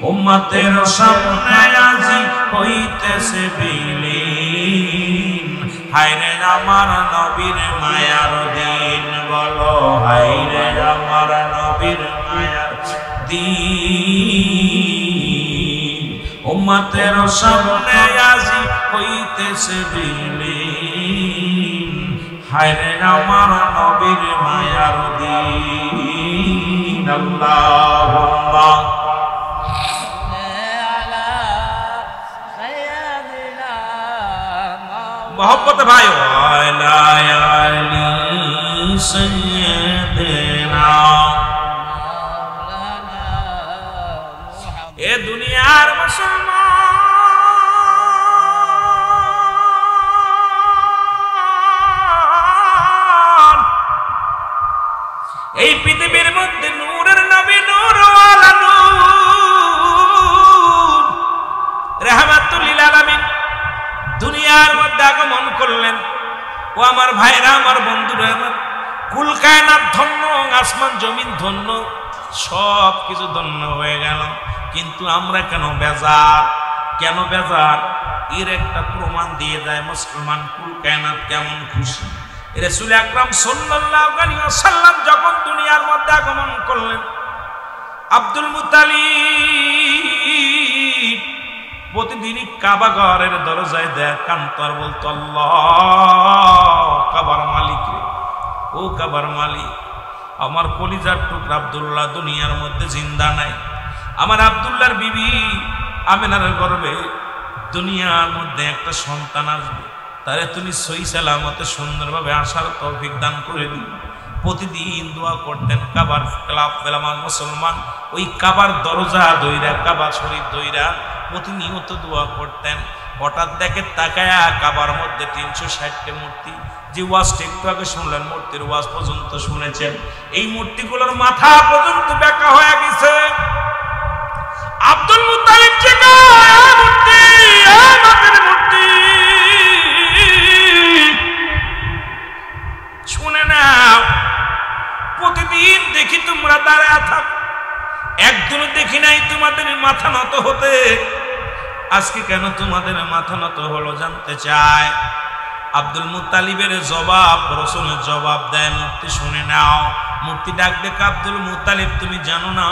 উম্মতের সামনে আজি হইতেছে বিলীন। হায়রে আমার নবীর মায়ার দিন, বলো হায়রে আমার নবীর মায়ার দিন। উম্মতের সামনে আজি হইতেছে বিলীন। হায়রে আমার নবীর মায়ার দিন। আল্লাহুম্মা मोहब्बत भाई سيدنا এ দুনিয়ার মুসলমান, এই পৃথিবীর মধ্যে নূরের নবী নূরওয়ালা নূর রাহমাতুল লিল আলামিন দুনিয়ার মধ্যে আগমন করলেন। ও আমার ভাইরা, আমার বন্ধুরা, আমার কুল কায়নাত ধন্য, আসমান জমিন ধন্য, সব কিছু ধন্য হয়ে গেল। কিন্তু আমরা কেন বেজার? কেন বেজার? এর একটা প্রমাণ দিয়ে যায় মুসলমান কুল কায়নাত কেমন খুশি। রাসূল আকরাম সাল্লাল্লাহু আলাইহি ওয়াসাল্লাম যখন দুনিয়ার মধ্যে আগমন করলেন, আব্দুল মুত্তালিব প্রতিদিনই কাবা ঘরের দরজায় দেয় কান্তর বলতো, আল্লাহ কাবার মালিক রে, ও কাবার মালিক, আমার কলিজার টুকরা আব্দুল্লাহ দুনিয়ার মধ্যে জিন্দা নাই। আমার আব্দুল্লাহর বিবি আমেনার গর্ভে দুনিয়ার মধ্যে একটা সন্তান আসবে, তারে তুমি সহি সালামতে সুন্দরভাবে আসার তৌফিক দান করে দিও। প্রতিদিন দোয়া করতেন কাবার ক্লাব পেলামার মুসলমান, ওই কাবার দরজা দইরা, কাবা শরীফ দইরা প্রতিনিয়ত দোয়া করতেন। হঠাৎ দেখে তাকায়া কাবার মধ্যে 360টা মূর্তি, যে ওয়াজটা একটু আগে শুনলেন, মূর্তির ওয়াজ পর্যন্ত শুনেছেন, এই মূর্তিগুলোর মাথা পর্যন্ত বেঁকা হয়ে গেছে। আব্দুল মুত্তালিব মূর্তি, মূর্তি শুনে নাও, প্রতিদিন দেখি তোমরা দাঁড়ায় থাক, একদিনও দেখি নাই তোমাদের মাথা নত হতে। আজকে কেন তোমাদের মাথা নত হলো জানতে চায়। আব্দুল মুত্তালিবের জবাব, রাসূলের জবাব দেয়, মূর্তি শুনে নাও। মূর্তি ডাক দেখে, আব্দুল মুত্তালিব তুমি জানো না,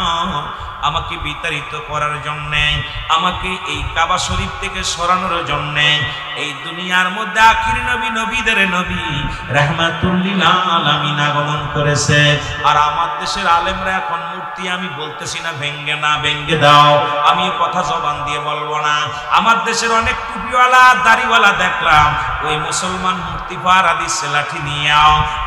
আমাকে বিতাড়িত করার জন্যে, আমাকে এই কাবা শরীফ থেকে সরানোর জন্যে এই দুনিয়ার মধ্যে আখির নবী, নবীদের নবী রাহমাতুল লিল আলামিন আগমন করেছে। আর আমার দেশের আলেমরা এখন মূর্তি, আমি বলতেছি না ভেঙ্গে না ভেঙ্গে দাও, আমি কথা জবান দিয়ে বলবো না। আমার দেশের অনেক টুপিওয়ালা দাড়িওয়ালা দেখলাম, ওই মুসলমান মূর্তি পাহারা দিচ্ছে লাঠি নিয়ে,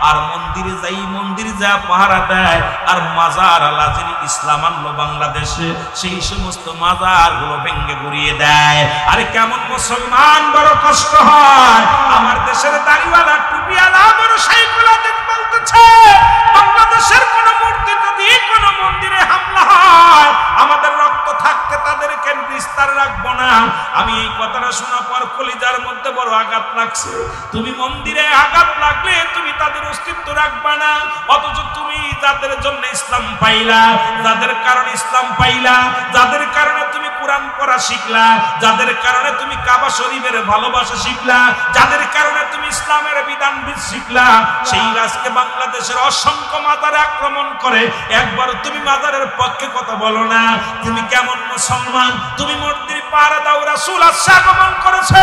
আর মন্দিরে যাই, মন্দিরে যা পাহারা দেয়, আর মাজার আলা যিনি ইসলাম আনলো বাংলাদেশে, সেই সমস্ত মাজার গুলো ভেঙ্গে গুড়িয়ে দেয়। আরে কেমন মুসলমান, বড় কষ্ট হয়। আমার দেশের দাড়িওয়ালা টুপিওয়ালা বড় সাইকুলা বলতেছে, বাংলাদেশের কোন মূর্তি যদি কোন মন্দিরে হামলা হয়, আমাদের রক্ত থাকতে তাদেরকে বিস্তার রাখবো না। আমি এই কথাটা শোনার পর কলিজার মধ্যে বড় আঘাত লাগছে। তুমি মন্দিরে আঘাত লাগলে তুমি তাদের অস্তিত্ব রাখবা না, অথচ তুমি যাদের জন্য ইসলাম পাইলা, যাদের কারণে ইসলাম পাইলা, যাদের কারণে তুমি কোরআন পড়া শিখলা, যাদের কারণে তুমি কাবা শরীফের ভালোবাসা শিখলা, যাদের কারণে তুমি ইসলামের বিধান শিখলা, সেই আজকে বাংলাদেশের অসংখ্য মাজারে আক্রমণ করে, একবার তুমি মাজারের পক্ষে কথা বলো না। তুমি কেমন মুসলমান? তুমি মূর্তির পাহারা দাও। রাসূল আগমন করেছে,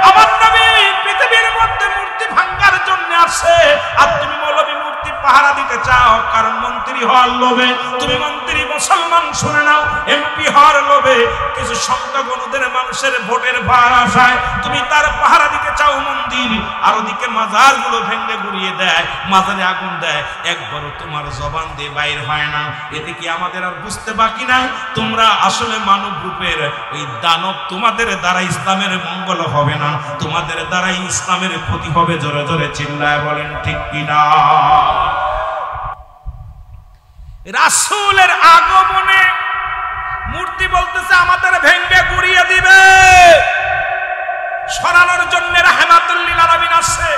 আমার নবী পৃথিবীর মধ্যে মূর্তি ভাঙার জন্য আসে, আর তুমি মৌলবী মূর্তি পাহারা দিতে চাও, কারণ মন্ত্রী হওয়ার লোভে। তুমি মন্ত্রী মুসলমান, শুনে নাও, এমপি হওয়ার লোভে, কিছু সংখ্যাগণদের মানুষের ভোটের ভার আসায় তুমি তার পাহারা দিতে চাও মন্দির, আর ওদিকে মাজার গুলো ভেঙে গুড়িয়ে দেয়, মাজারে আগুন দেয়, একবারও তোমার জবান দিয়ে বাইর হয় না। এতে কি আমাদের আর বুঝতে বাকি নাই তোমরা আসলে মানব রূপের ওই দানব? তোমাদের দ্বারা ইসলামের মঙ্গল হবে না, তোমাদের দ্বারাই ইসলামের ক্ষতি হবে। জোরে জোরে চিল্লায় বলেন ঠিক কিনা? রাসূলের আগমনে মূর্তি বলতেছে আমাদের ভেঙ্গে গুড়িয়ে দিবে, সরানোর জন্য রাহমাতুল লিল আলামিন আসছে।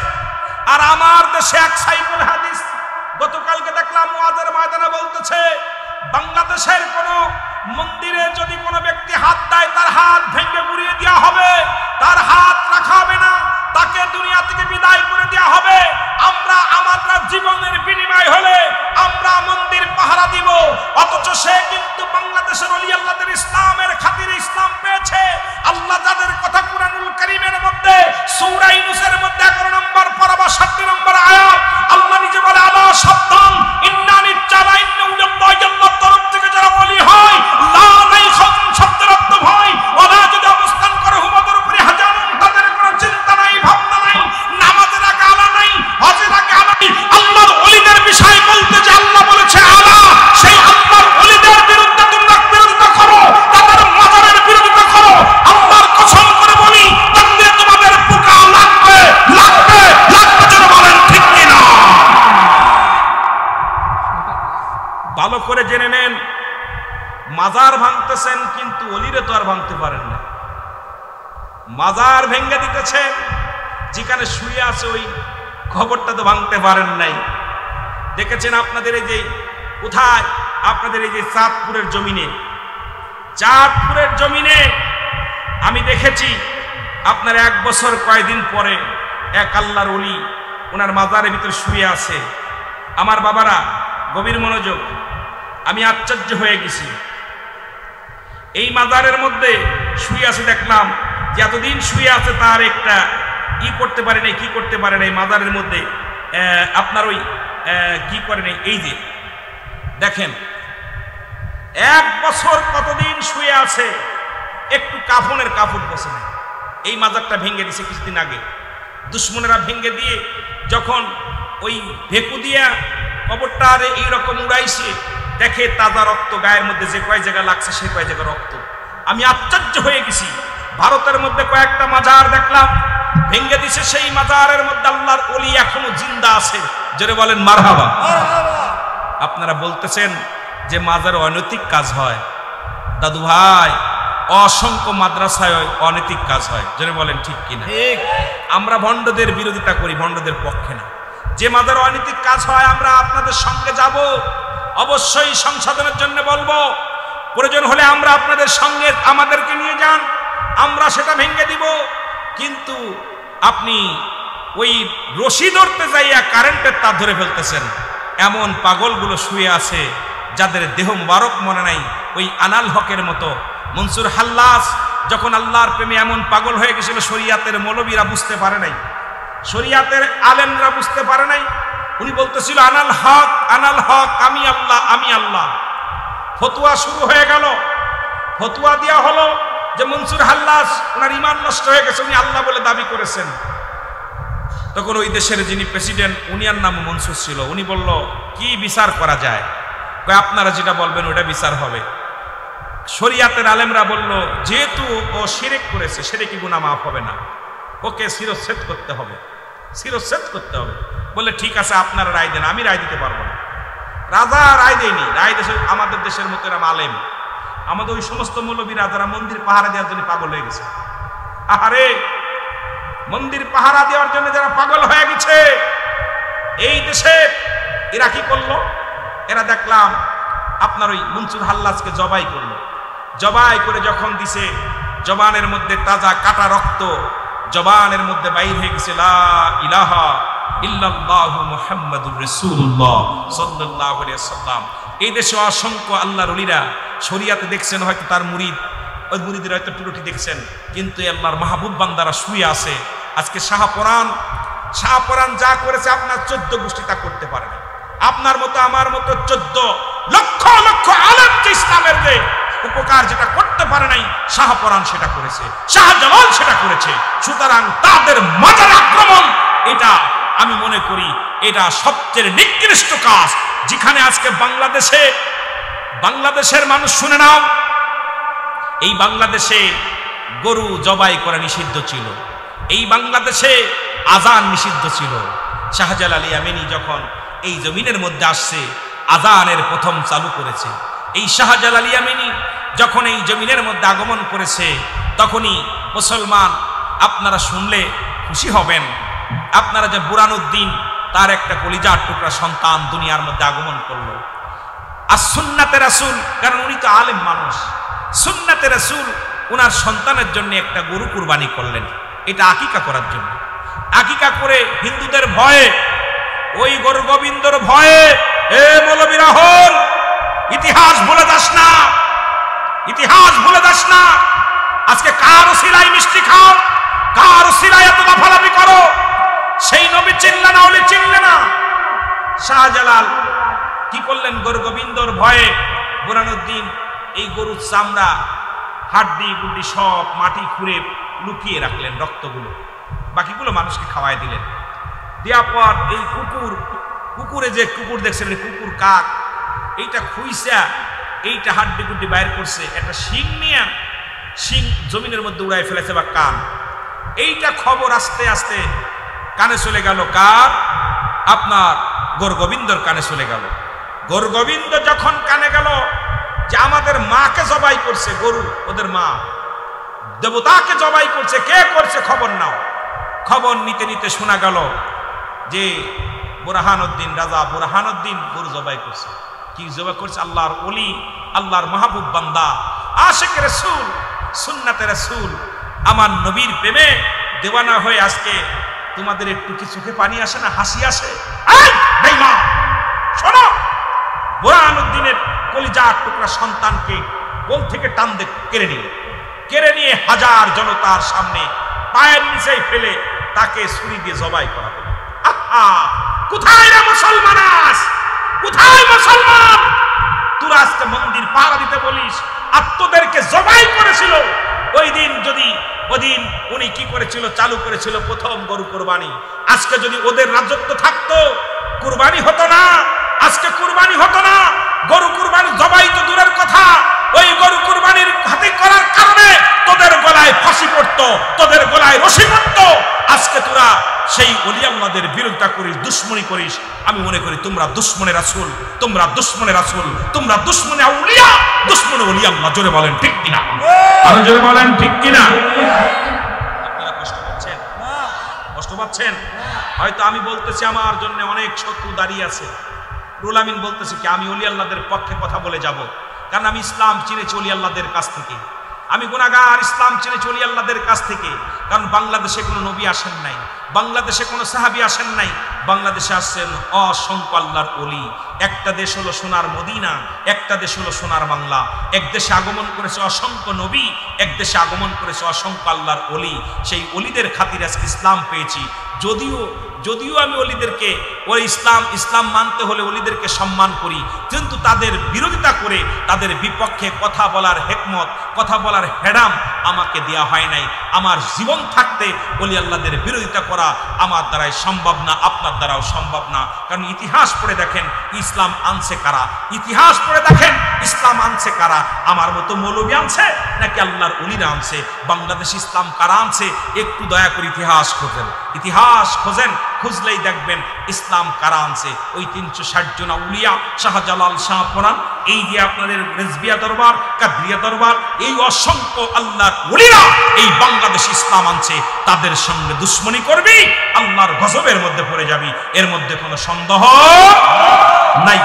আর আমার দেশে এক সাইকুল হাদিস গতকালকে দেখলাম ওয়াজের ময়দানে বলতেছে, বাংলাদেশের কোন মন্দিরে যদি কোনো ব্যক্তি হাত দেয়, তার হাত ভেঙ্গে গুড়িয়ে দেওয়া হবে, তার হাত রাখা হবে না, তাকে দুনিয়া থেকে বিদায় করে দেওয়া হবে। আমরা আমাদের জীবনের বিনিময় হলে আমরা মন্দির পাহারা দিব, অথচ সে কিন্তু বাংলাদেশের ওলি আল্লাহদের ইসলামের খাতিরে ইসলাম পেয়েছে। আল্লাহ যাদের কথা কুরআনুল কারীমের মধ্যে সূরা ইউনূসের মধ্যে 11 নম্বর পারা 60 নম্বর আয়াত আল্লাহ নিজে বলে, আলা সাবধান, ইন্না নিশ্চয় আল্লাহর তরফ থেকে যারা ওলি হয়, লা নাইখাউন শব্দের অর্থ ভয়, ওরা যদি অবস্থান করে হুমদের উপরে হাজারন, তাদের কোনো চিন্তা নাই, ভাবনা নাই, নামাজের আগে আলা নাই, হজের আগে আলা নাই। আল্লাহর ওলি ভালো করে জেনে নেন, মাজার ভাঙতেছেন কিন্তু অলিরে তো আর ভাঙতে পারেন না। মাজার ভেঙ্গে দিতেছেন, যেখানে শুয়ে আছে ওই খবরটা তো ভাঙতে পারেন নাই। দেখেছেন আপনাদের এই যে কোথায়, আপনাদের এই যে চাঁদপুরের জমিনে আমি দেখেছি আপনার 1 বছর কয়েকদিন পরে এক আল্লাহর ওলি ওনার মাজারের ভিতরে শুয়ে আছে। আমার বাবারা গভীর মনোযোগ, আমি আশ্চর্য হয়ে গেছি। এই মাজারের মধ্যে শুয়ে আছে, দেখলাম যে এতদিন শুয়ে আছে তার একটা করতে পারে নাই, কি করতে পারে নাই মাজারের মধ্যে আপনার ওই কি করে নাই। এই যে দেখেন 1 বছর কতদিন শুয়ে আছে, একটু কাফনের কাপড় বসে নাই। এই মাজারটা ভেঙে দিছে কিছুদিন আগে, দুশ্মনেরা ভেঙে দিয়ে যখন ওই ভেকু দিয়া কবরটা এইরকম উড়াইছে, দেখে তাজা রক্ত গায়ের মধ্যে, যে কয় জায়গা লাগছে সে কয় জায়গা রক্ত। আমি আশ্চর্য হয়ে গেছি। ভারতের মধ্যে কয়েকটা মাজার দেখলাম ভেঙে দিছে, সেই মাজারের মধ্যে আল্লাহর ওলি এখনো জিন্দা আছে। জোরে বলেন মারহাবা। আপনারা বলতেছেন যে মাজারে অনৈতিক কাজ হয়। দাদু ভাই, অসংখ্য মাদ্রাসায় অনৈতিক কাজ হয়। জোরে বলেন ঠিক কিনা? আমরা ভণ্ডদের বিরোধিতা করি, ভণ্ডদের পক্ষে না। যে মাজারে অনৈতিক কাজ হয় আমরা আপনাদের সঙ্গে যাব, অবশ্যই সংশোধনের জন্য বলবো। প্রয়োজন হলে আমরা আপনাদের সঙ্গে আমাদেরকে নিয়ে যান, আমরা সেটা ভেঙে দিব। কিন্তু আপনি ওই রশি ধরতে যাইয়া কারেন্টের তার ধরে ফেলতেছেন। এমন পাগলগুলো শুয়ে আছে যাদের দেহ মুবারক মনে নাই। ওই আনাল হকের মতো মনসুর হাল্লাস যখন আল্লাহর প্রেমে এমন পাগল হয়ে গেছিল, শরিয়াতের মৌলবীরা বুঝতে পারে নাই, শরিয়াতের আলেমরা বুঝতে পারে নাই। উনি বলতেছিল আনাল হক, আনাল হক, আমি আল্লাহ, আমি আল্লাহ। ফতুয়া শুরু হয়ে গেল, ফতুয়া দেওয়া হলো যে মনসুর হাল্লাস ওনার ঈমান নষ্ট হয়ে গেছে, উনি আল্লাহ বলে দাবি করেছেন। তখন ওই দেশের যিনি প্রেসিডেন্ট, উনির নাম মনসুর ছিল, উনি বলল কি বিচার করা যায়? আপনারা যেটা বলবেন ওটা বিচার হবে। শরিয়াতের আলেমরা বলল যেহেতু ও শিরক করেছে, শিরকি গুনাহ মাফ হবে না, ওকে শিরচ্ছেদ করতে হবে, শিরচ্ছেদ করতে হবে। বলে ঠিক আছে আপনারা রায় দেন, আমি রায় দিতে পারবো না। রাজা রায় দেয়নি, রায় দেশে আমাদের দেশের মতো এরা আলেম, আমাদের ওই সমস্ত মৌলবীরা যারা মন্দির পাহারা দেওয়ার জন্য পাগল হয়ে গেছে। আহারে, মন্দির পাহারা দেওয়ার জন্য যারা পাগল হয়ে গেছে এই দেশে, এরা কি করলো? এরা দেখলাম আপনার ওই মনসুর হাল্লাসকে জবাই করলো। জবাই করে যখন দিছে, জবানের মধ্যে তাজা কাটা রক্ত, জবানের মধ্যে বাইর হয়ে গেছে লা ইলাহা ইল্লাল্লাহু মুহাম্মাদুর রাসূলুল্লাহ সাল্লাল্লাহু আলাইহি ওয়াসাল্লাম। এই দেশে অসংখ্য আল্লাহর ওলিরা শরিয়াতে দেখছেন, হয়তো তার মুরিদ, ওই মুরিদের হয়তো টুরুটি দেখছেন, কিন্তু আল্লাহর মাহবুব বান্দারা শুয়ে আছে। আজকে শাহপরান যা করেছে আপনার 14 গোষ্ঠী তা করতে পারে না। আপনার মতো আমার মতো 14 লক্ষ লক্ষ আলেম যে ইসলামের যে উপকার যেটা করতে পারে নাই, শাহপরান সেটা করেছে, শাহজালাল সেটা করেছে। সুতরাং তাদের মাজার আক্রমণ, এটা আমি মনে করি এটা সবচেয়ে নিকৃষ্ট কাজ। যেখানে আজকে বাংলাদেশের মানুষ শুনে নাও, এই বাংলাদেশে গরু জবাই করা নিষিদ্ধ ছিল, এই বাংলাদেশে আজান নিষিদ্ধ ছিল। শাহজালাল ইয়ামানি যখন এই জমিনের মধ্যে আসছে, আজানের প্রথম চালু করেছে। এই শাহজালাল ইয়ামানি যখন এই জমিনের মধ্যে আগমন করেছে, তখনই মুসলমান, আপনারা শুনলে খুশি হবেন, আপনারা যে বুরহানুদ্দিন তার একটা কলিজার টুকরা সন্তান দুনিয়ার মধ্যে আগমন করলো। আর সুন্নাতে রাসূল, কারণ উনি তো আলেম মানুষ, সুন্নাতে রাসূল ওনার সন্তানের জন্য একটা গরু কুরবানি করলেন, এটা আকিকা করার জন্য। আকিকা করে হিন্দুদের ভয়ে, ওই গরু গোবিন্দর ভয়ে, এ মৌলবী রাহুল, ইতিহাস ভুলে যাস না, ইতিহাস ভুলে যাস না। আজকে কার উসিলায় মিষ্টি খাও, কার উসিলায় এত লাফালাফি করো? সেই নবী চিনলে না, ওলি চিনলে না। শাহজালাল কি করলেন? গরু গোবিন্দর ভয়ে বুরহানুদ্দিন এই গরুর চামড়া, হাড্ডি গুড্ডি সব মাটি খুঁড়ে লুকিয়ে রাখলেন, রক্তগুলো, বাকিগুলো মানুষকে খাওয়াই দিলেন। দেওয়ার পর এই কুকুরে যে কুকুর দেখছেন, কুকুর কাক, এইটা খুইসা এইটা হাড্ডি গুড্ডি বাইর করছে, একটা শিং নিয়ে শিং জমিনের মধ্যে উড়াই ফেলেছে, বা কান। এইটা খবর আস্তে আস্তে কানে চলে গেল কার? আপনার গরু গোবিন্দর কানে চলে গেল। গরু গোবিন্দ যখন কানে গেল যে আমাদের মাকে জবাই করছে, গরু ওদের মা দেবতাকে জবাই করছে, কে করছে খবর নাও। খবর নিতে নিতে শোনা গেল যে বুরহানুদ্দিন, রাজা বুরহানুদ্দিন গরু জবাই করছে। কি জবাই করছে? আল্লাহর ওলি, আল্লাহর মাহবুব বান্দা, আশিক রাসূল, সুন্নাতে রাসূল, আমার নবীর প্রেমে দেওয়ানা হয়ে আজকে তোমাদের একটু কি চোখে পানি আসে না, হাসি আসে? এই বেঈমান শোনো, বুরহানুদ্দিনের কলিজার টুকরা সন্তানকে কোল থেকে টান দিয়ে কেড়ে নিয়ে হাজার জনতার সামনে পায়ের নিচে ফেলে তাকে ছুরি দিয়ে জবাই করা হলো। আহা, কোথায় রে মুসলমান? কোথায় মুসলমান? তোরা আজকে মন্দির পাহারা দিতে বলিস, আর তোদেরকে জবাই করেছিল ওই দিন। যদি ওদিন উনি কি করেছিল, চালু করেছিল প্রথম গরু কোরবানি। আজকে যদি ওদের রাজত্ব থাকতো, কুরবানি হতো না, আজকে কুরবানি হতো না। গরু কুরবানি জবাই তো দূরের কথা, ওই গরু কুরবানির হাতে করার কারণে তোদের গলায় ফাঁসি পড়তো, তোদের গলায় রশি পড়তো। আজকে তোরা সেই ওলি আল্লাহদের বিরোধিতা করিস, দুশ্মনী করিস। আমি মনে করি তোমরা দুশ্মনে রাসূল, তোমরা দুশ্মনে রাসূল, তোমরা দুশ্মনে আউলিয়া, দুশ্মনে ওলি আল্লাহ। জোরে বলেন ঠিক কিনা? আরো জোরে বলেন ঠিক কিনা? আপনারা কষ্ট পাচ্ছেন? কষ্ট পাচ্ছেন? হয়তো আমি বলতেছি আমার জন্য অনেক শত্রু দাঁড়িয়ে আছে। রুহুল আমিন বলতেছে কি আমি ওলি আল্লাহদের পক্ষে কথা বলে যাব, কারণ আমি ইসলাম চিনেছি ওলি আল্লাহদের কাছ থেকে। আমি গুনাহগার, ইসলাম চিনেছি ওলি আল্লাহদের কাছ থেকে। কারণ বাংলাদেশে কোনো নবী আসেন নাই, বাংলাদেশে কোনো সাহাবী আসেন নাই, বাংলাদেশে আসছেন অসংখ্য আল্লাহর ওলি। একটা দেশ হলো সোনার মদিনা, একটা দেশ হলো সোনার বাংলা। এক দেশে আগমন করেছে অসংখ্য নবী, এক দেশে আগমন করেছে অসংখ্য আল্লাহর ওলি। সেই ওলিদের খাতিরে আজকে ইসলাম পেয়েছি। যদিও আমি ওলিদেরকে, ওই ইসলাম মানতে হলে ওলিদেরকে সম্মান করি, কিন্তু তাদের বিরোধিতা করে তাদের বিপক্ষে কথা বলার হিকমত, কথা বলার হেডাম আমাকে দেয়া হয় নাই। আমার জীবন থাকতে ওলি আল্লাহদের বিরোধিতা করা আমার দ্বারাই সম্ভব না, আপনার দ্বারাও সম্ভব না। কারণ ইতিহাস পড়ে দেখেন ইসলাম আনছে কারা, ইতিহাস পড়ে দেখেন ইসলাম আনছে কারা। আমার মতো মৌলবী আনছে নাকি আল্লাহর ওলিরা আনছে? বাংলাদেশ ইসলাম কারা আনছে? একটু দয়া করে ইতিহাস খোঁজেন, ইতিহাস খোঁজেন, খুঁজলেই দেখবেন ইসলাম কারা আনছে। ওই 360 জন আউলিয়া, শাহজালাল, শাহপরান, এই যে আপনাদের রেজবিয়া দরবার, কাদরিয়া দরবার, এই অসংখ্য আল্লাহর ওলিরা এই বাংলাদেশ ইসলাম আনছে। তাদের সঙ্গে দুশ্মনী করবি, আল্লাহর গজবের মধ্যে পড়ে যাবি, এর মধ্যে কোনো সন্দেহ নাই।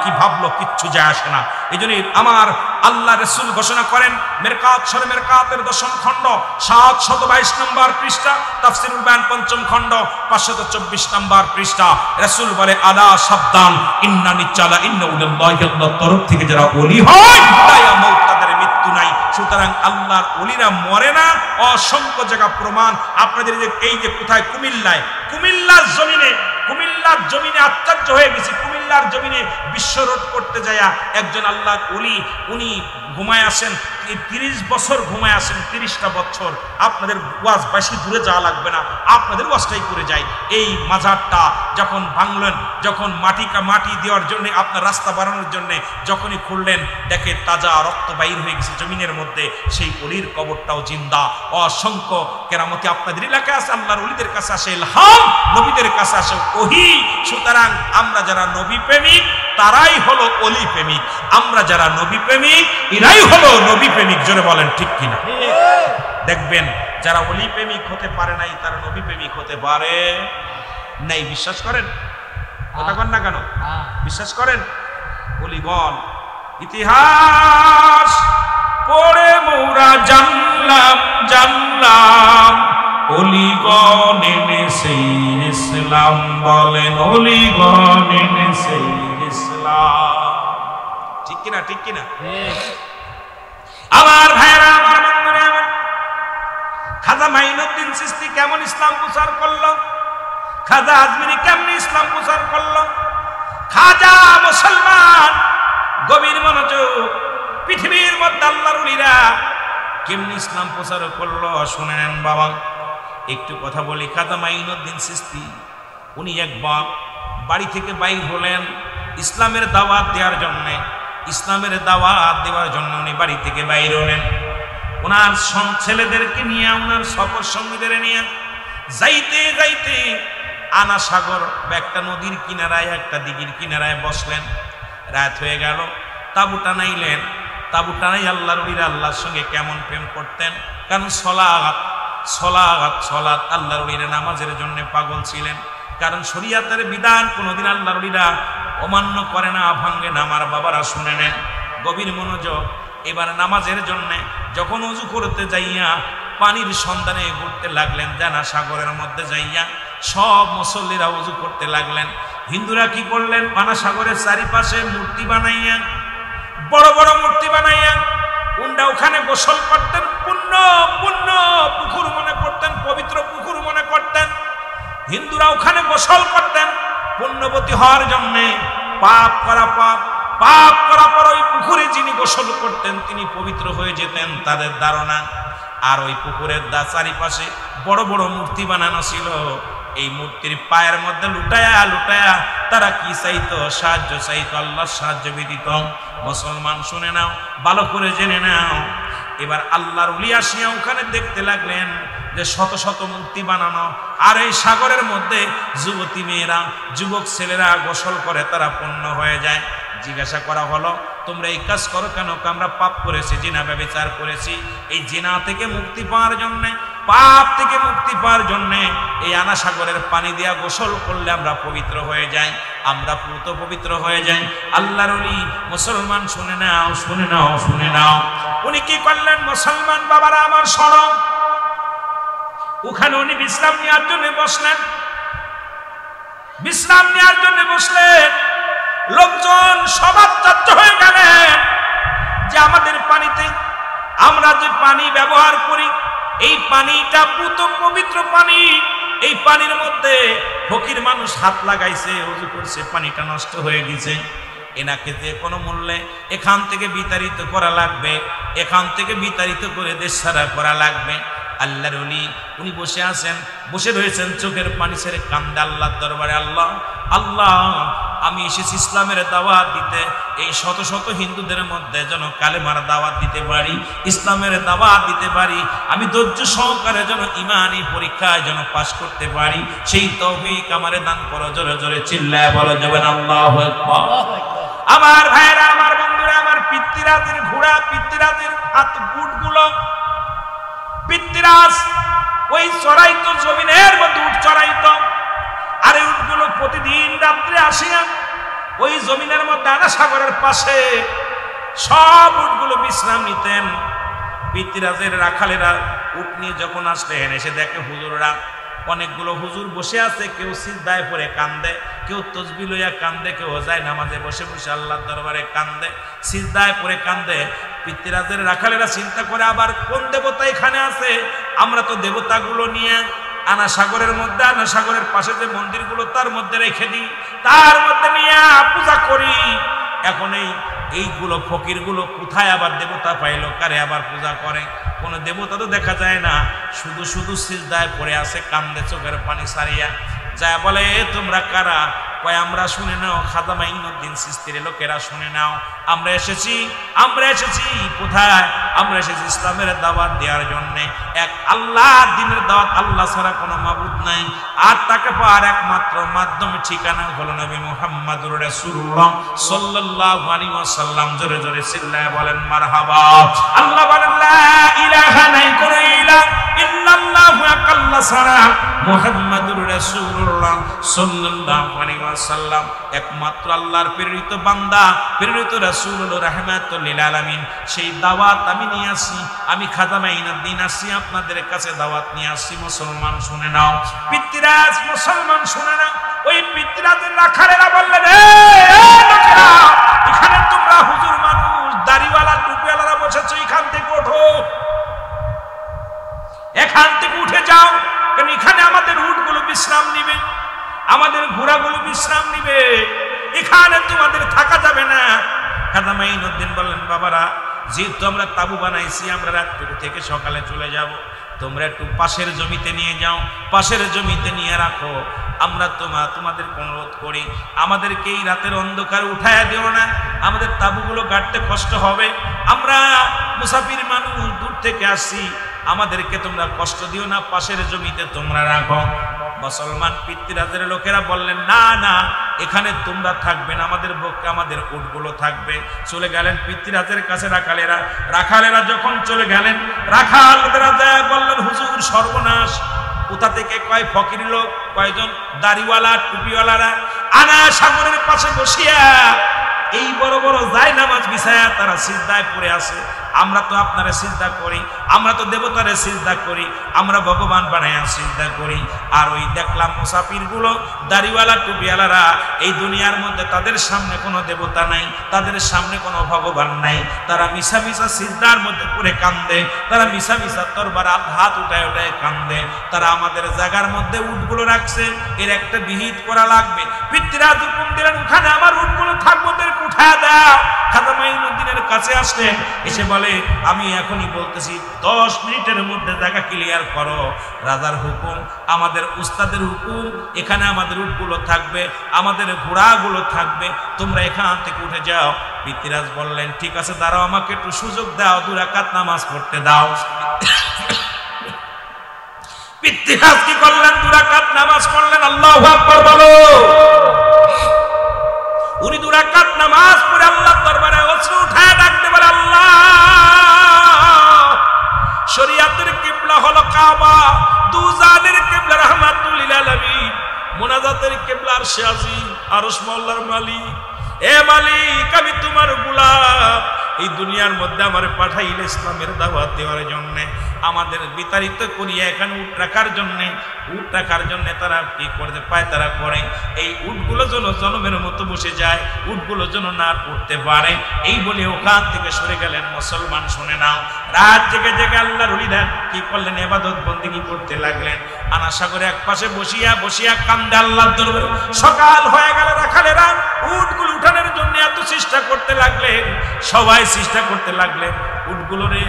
কি ভাবলো কিচ্ছু যায় আসে না। এই জন্য আমার আল্লাহ রাসূল ঘোষণা করেন, মেরকাত সূরা মেরকাতের 10ম খণ্ড 722 নম্বর পৃষ্ঠা, তাফসীরুল বায়ান 5ম খণ্ড 524 নম্বর পৃষ্ঠা। রাসূল বলে, আলা সাবধান, ইন্না নিচালা ইন্না উলিল্লাহি, আল্লাহর তরফ থেকে যারা ওলি হয় তারা মওত, তাদের মৃত্যু নাই। সুতরাং আল্লাহর ওলিরা মরে না। অসংখ্য জায়গা প্রমাণ আপনাদের এই যে কোথায় কুমিল্লার জমিনে আশ্চর্য হয়ে গেছি। কুমিল্লার জমিনে বিশ্ব রোড করতে যায় একজন আল্লাহর ওলি, উনি ঘুমায় আসেন 30 বছর, ঘুমায় আসেন 30টা বছর। আপনাদের ওয়াজ বেশি দূরে যাওয়া লাগবে না, আপনাদের ওয়াজটাই করে যাই। এই মাজারটা যখন ভাঙলেন, যখন মাটি দেওয়ার জন্য, আপনার রাস্তা বাড়ানোর জন্য যখনই খুললেন, দেখে তাজা রক্ত বাইর হয়ে গেছে জমিনের মধ্যে। সেই ওলির কবরটাও জিন্দা। অসংখ্য কেরামতি আপনাদের এলাকায় আছে, আল্লাহর ওলিদের কাছে আসে ইলহাম, নবীদের কাছে আসে ওহী। সুতরাং আমরা যারা নবী প্রেমিক তারাই হলো ওলি প্রেমিক, আমরা যারা নবী প্রেমিক এরাই হলো নবী প্রেমিক। জোরে বলেন ঠিক কিনা? দেখবেন যারা ওলি প্রেমিক হতে পারে নাই তারা নবী প্রেমিক হতে পারে নাই। বিশ্বাস করেন? কথা কন না কেন? বিশ্বাস করেন? ওলিগণ ইতিহাস পড়ে মোরা জানলাম ওলিগণ এনেছে ইসলাম। বলেন ওলিগণ এনেছে ইসলাম। ঠিক কিনা? ঠিক কিনা? আমার ভাইরা, আমার বন্ধুরা, আমার খাজা মাইনুদ্দিন চিশতি কেমন ইসলাম প্রচার করলো, খাজা আজমিরি কেমন ইসলাম প্রচার করলো। খাজা মুসলমান, গভীর মনোযোগ, পৃথিবীর মধ্যে আল্লাহর ওলিরা কেমন ইসলাম প্রচার করলো শুনে নেন বাবা। একটু কথা বলি। খাজা মাইনুদ্দিন চিশতি উনি একবার বাড়ি থেকে বাইর হলেন ইসলামের দাওয়াত দেওয়ার জন্যে। ইসলামের দাওয়াত দেওয়ার জন্য উনি বাড়ি থেকে বাইর হলেন। ওনার ছেলেদেরকে নিয়ে, ওনার সফর সঙ্গীদের নিয়ে যাইতে যাইতে আনা সাগর বা একটা নদীর কিনারায়, একটা দিঘির কিনারায় বসলেন। রাত হয়ে গেল, তাবু টানাইলেন। তাবু টানাই আল্লাহর ওলিরা আল্লাহর সঙ্গে কেমন প্রেম করতেন, কারণ সলাত সলাত সলাত আল্লাহর ওলিরা নামাজের জন্য পাগল ছিলেন। কারণ শরীয়তের বিধান কোনোদিন আল্লাহর ওলিরা অমান্য করে না, ভাঙ্গে না। আমার বাবারা শুনে নেন, গভীর মনোযোগ। এবার নামাজের জন্য যখন উজু করতে যাইয়া পানির সন্ধানে ঘুরতে লাগলেন, জানা সাগরের মধ্যে যাইয়া সব মুসল্লিরা উজু করতে লাগলেন। হিন্দুরা কি করলেন, পানা সাগরের চারিপাশে মূর্তি বানাইয়া, বড় বড় মূর্তি বানাইয়া উন্ডা ওখানে গোসল করতেন, পুণ্য পুণ্য পুকুর মনে করতেন, পবিত্র পুকুর মনে করতেন। হিন্দুরা ওখানে গোসল করতেন পুণ্যবতী হওয়ার জন্যে। পাপ করা পাপ করা পর ওই পুকুরে যিনি গোসল করতেন তিনি পবিত্র হয়ে যেতেন, তাদের ধারণা। আর ওই পুকুরের চারিপাশে বড় বড় মূর্তি বানানো ছিল। এই মূর্তির পায়ের মধ্যে লুটায়া লুটায়া তারা কি চাইতো, সাহায্য চাইতো, আল্লাহর সাহায্য ব্যতীত। মুসলমান শুনে নাও, ভালো করে জেনে নাও। এবার আল্লাহর ওলি আসিয়া ওখানে দেখতে লাগলেন যে শত শত মূর্তি বানানো, আর এই সাগরের মধ্যে যুবতী মেয়েরা যুবক ছেলেরা গোসল করে, তারা পূর্ণ হয়ে যায়। জিজ্ঞাসা করা হলো, তোমরা এই কাজ করো কেন? আমরা পাপ করেছি, জিনা ব্যভিচার করেছি। এই জিনা থেকে মুক্তি পাওয়ার জন্য, পাপ থেকে মুক্তি পাওয়ার জন্য এই আনা সাগরের পানি দিয়া গোসল করলে আমরা পবিত্র হয়ে যাই, আমরা পুত পবিত্র হয়ে যাই। আল্লাহর ওলি মুসলমান শুনে নাও, শুনে নাও, শুনে নাও। উনি কি করলেন? মুসলমান বাবারা আমার শোনো, ওখানে উনি বিশ্রাম নেওয়ার জন্য বসলেন। বিশ্রাম নেওয়ার জন্য বসলেন, লোকজন সবার তত্ত্ব হয়ে গেলেন যে আমাদের পানিতে, আমরা যে পানি ব্যবহার করি এই পানিটা পুত পবিত্র পানি। এই পানির মধ্যে ফকির মানুষ হাত লাগাইছে, ওযু করছে, পানিটা নষ্ট হয়ে গেছে। এনাকে যে কোনো মূল্যে এখান থেকে বিতাড়িত করা লাগবে, এখান থেকে বিতাড়িত করে দেশ ছাড়া করা লাগবে। আল্লাহর ওলি উনি বসে আছেন, বসে রয়েছেন, চোখের পানি ছেড়ে কান্দে আল্লাহর দরবারে, আল্লাহ আল্লাহ, আমি এসেছি ইসলামের দাওয়াত দিতে, এই শত শত হিন্দুদের মধ্যে যেন কালেমার দাওয়াত দিতে পারি, ইসলামের দাওয়াত দিতে পারি। আমি ধৈর্য সহকারে যেন ইমানি পরীক্ষায় যেন পাশ করতে পারি, সেই তৌফিক আমারে দান করো। জোরে জোরে চিল্লায় বলো যাবেন আল্লাহু আকবার। আমার ভাইরা, আমার বন্ধুরা, আমার পিতৃরাজের ঘোড়া, পিতৃরাজের হাত বুটগুলো, পিতৃরাজ ওই চড়াইতো, জমিনের মধ্যে উঠ চড়াইতো। আর এই উটগুলো প্রতিদিন রাত্রে আসিয়া ওই জমিনের মধ্যে আনা সাগরের পাশে সব উটগুলো বিশ্রাম নিতেন। পিতৃরাজের রাখালেরা উট নিয়ে যখন আসলেন, এসে দেখে হুজুররা, অনেকগুলো হুজুর বসে আছে, কেউ সিজদায় পড়ে কান্দে, কেউ তসবিহ লইয়া কান্দে, কেউ যায় নামাজে বসে বসে আল্লাহর দরবারে কান্দে, সিজদায় পড়ে কান্দে। পিতৃরাজের রাখালেরা চিন্তা করে, আবার কোন দেবতা এখানে আছে? আমরা তো দেবতাগুলো নিয়ে আনা সাগরের মধ্যে, আনা সাগরের পাশে যে মন্দিরগুলো তার মধ্যে রেখে দিই, তার মধ্যে নিয়ে পূজা করি। এখন এইগুলো ফকিরগুলো কোথায় আবার দেবতা পাইলো, কারে আবার পূজা করে? কোনো দেবতা তো দেখা যায় না, শুধু শুধু সিজদায় পড়ে আছে, কান্দে, চোখের পানি সারিয়া। যা বলে, তোমরা কারা? কয়, আমরা শুনে নাও, খাজা মাইনুদ্দিন চিশতির লোকেরা শুনে নাও, আমরা এসেছি কোথায়? আমরা এসেছি ইসলামের দাওয়াত দেওয়ার জন্য। এক আল্লাহ দিনের দাওয়াত, আল্লাহ ছাড়া কোনো মাবুদ নাই, আর তাকে পাওয়ার একমাত্র মাধ্যম ঠিকানা হলো নবী মুহাম্মদুর রাসূলুল্লাহ সাল্লাল্লাহু আলাইহি ওয়াসাল্লাম। জোরে জোরে চিল্লায় বলেন মারহাবা। আল্লাহ বলেন, লা ইলাহা নাই কোন ইলাহ ইল্লাল্লাহু, আল্লাহ ছাড়া মুহাম্মদুর রাসূলুল্লাহ সাল্লাল্লাহু আলাইহি ওয়াসাল্লাম একমাত্র আল্লাহর প্রেরিত বান্দা, প্রেরিত রাসূল রাহমাতুল লিল আলামিন। সেই দাওয়াত আমি নিয়ে আসি, আমি খাজা মাইনুদ্দিন আসি, আপনাদের কাছে দাওয়াত নিয়ে আসি। মুসলমান শুনে নাও, পিতৃরাজ মুসলমান শুনে নাও। ওই পিতৃরাজের রাখালেরা বললেন, এখানে তোমরা হুজুর মানুষ, দাড়িওয়ালা টুপিওয়ালারা বসেছো, এখান থেকে ওঠো, এখান থেকে উঠে যাও, কারণ এখানে আমাদের উটগুলো বিশ্রাম নিবে, আমাদের ঘোড়াগুলো বিশ্রাম নিবে, এখানে তোমাদের থাকা যাবে না। খাজা মাইনুদ্দিন বললেন, বাবারা, যেহেতু আমরা তাবু বানাইছি, আমরা রাত্রি থেকে সকালে চলে যাব, তোমরা একটু পাশের জমিতে নিয়ে যাও, পাশের জমিতে নিয়ে রাখো। আমরা তোমাদের অনুরোধ করি, আমাদেরকে এই রাতের অন্ধকার উঠায়া দিও না, আমাদের তাবুগুলো গাড়তে কষ্ট হবে, আমরা মুসাফির মানুষ, দূর থেকে আসি, আমাদেরকে তোমরা কষ্ট দিও না, পাশের জমিতে তোমরা রাখো। মুসলমান পিতৃরাজের লোকেরা বললেন, না না, এখানে তোমরা থাকবে না, আমাদের পক্ষে আমাদের উটগুলো থাকবে। চলে গেলেন পিতৃরাজের কাছে রাখালেরা। রাখালেরা যখন চলে গেলেন, রাখালেরা যায় বললেন, হুজুর সর্বনাশ। কোথা থেকে কয় ফকির লোক, কয়জন দাড়িওয়ালা টুপিওয়ালারা আনা সাগরের পাশে বসিয়া এই বড় বড় যায় নামাজ বিছায়া তারা সিজদায় পড়ে আছে। আমরা তো আপনারা সিজদা করি, আমরা তো দেবতারে সিজদা করি, আমরা ভগবান বানায়া সিজদা করি। আর ওই দেখলাম মুসাফিরগুলো দাড়িওয়ালা টুপিওয়ালারা, এই দুনিয়ার মধ্যে তাদের সামনে কোনো দেবতা নাই, তাদের সামনে কোনো ভগবান নাই। তারা মিশা মিশা সিজদার মধ্যে পড়ে কান্দে, তারা মিশা মিশা তরবার হাত উঠায় উঠায় কান্দে। তারা আমাদের জায়গার মধ্যে উটগুলো রাখছে, এর একটা বিহিত করা লাগবে। পিতৃরাজ হুকুম দিলেন, ওখানে আমার উটগুলো থাকবো, উঠা দাও। খাজা মাইনুদ্দিনের কাছে আসলেন, এসে বলে, আমি এখনই বলতেছি 10 মিনিটের মধ্যে জায়গা ক্লিয়ার করো। রাজার হুকুম, আমাদের উস্তাদের হুকুম, এখানে আমাদের উটগুলো থাকবে, আমাদের ঘোড়াগুলো থাকবে, তোমরা এখান থেকে উঠে যাও। পিতৃরাজ বললেন, ঠিক আছে, দাঁড়াও, আমাকে একটু সুযোগ দাও, 2 রাকাত নামাজ পড়তে দাও। পিতৃরাজ কি করলেন? 2 রাকাত নামাজ পড়লেন। আল্লাহু আকবার বলো। উনি 2 রাকাত নামাজ পড়ে আল্লাহর দরবারে অশ্রু উঠায় ডাকতে বলে, আল্লাহ, শরীয়তের কিবলা হলো কাবা, দুজানের কিবলা রাহমাতুল লিল আলামিন, মুনাজাতের কিবলা আরশে আজিম, আরশ মওলার মালিক। এ মালিক, আমি তোমার গোলাম, এই দুনিয়ার মধ্যে আমার পাঠাইলে ইসলামের দাওয়াত দেওয়ার জন্য, আমাদের বিতাড়িত করিয়া এখানে উট রাখার জন্য, উট রাখার জন্য তারা কি করতে পায়, তারা করে এই উটগুলো যেন জনমের মতো বসে যায়, উটগুলো যেন না পড়তে পারে। এই বলে ওখান থেকে সরে গেলেন। মুসলমান শুনে নাও, রাত জেগে জেগে আল্লাহর ওলিরা কি করলেন? ইবাদত বন্দেগী করতে লাগলেন। আনা সাগরে এক পাশে বসিয়া বসিয়া কান্দে আল্লাহর দরবারে। সকাল হয়ে গেল, রাখালেরা উটগুলো উঠানোর জন্য এত চেষ্টা করতে লাগলেন, সবাই চেষ্টা করতে লাগলেন, উটগুলোরে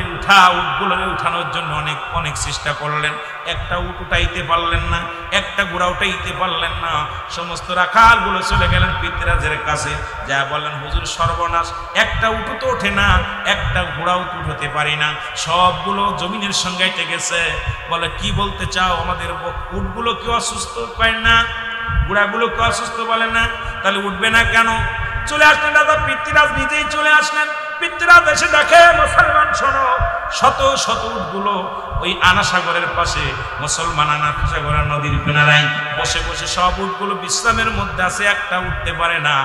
উঠানোর জন্য অনেক অনেক চেষ্টা করলেন। একটা উট উঠাইতে পারলেন না, একটা ঘোড়া উঠাইতে পারলেন না। সমস্ত রাখালগুলো চলে গেলেন পিতৃরাজের কাছে, যা বললেন, হুজুর সর্বনাশ, একটা উটও তো ওঠে না, একটা ঘোড়াও তো উঠাতে পারি না, সবগুলো জমিনের সঙ্গে এঁটে গেছে। বলে, কি বলতে চাও? আমাদের উটগুলো কেউ অসুস্থ? কয় না। ঘোড়াগুলো কেউ অসুস্থ? বলে না। তাহলে উঠবে না কেন? চলে আসলেন রাজা পিতৃরাজ, নিজেই চলে আসলেন। পিতৃরাজ এসে দেখে, মুসলমান শোনো, শত শত উটগুলো ওই আনা সাগরের পাশে, মুসলমান আনা সাগরের নদীর কিনারায় বসে বসে সব উটগুলো বিশ্রামের মধ্যে আছে, একটা উঠতে পারে না।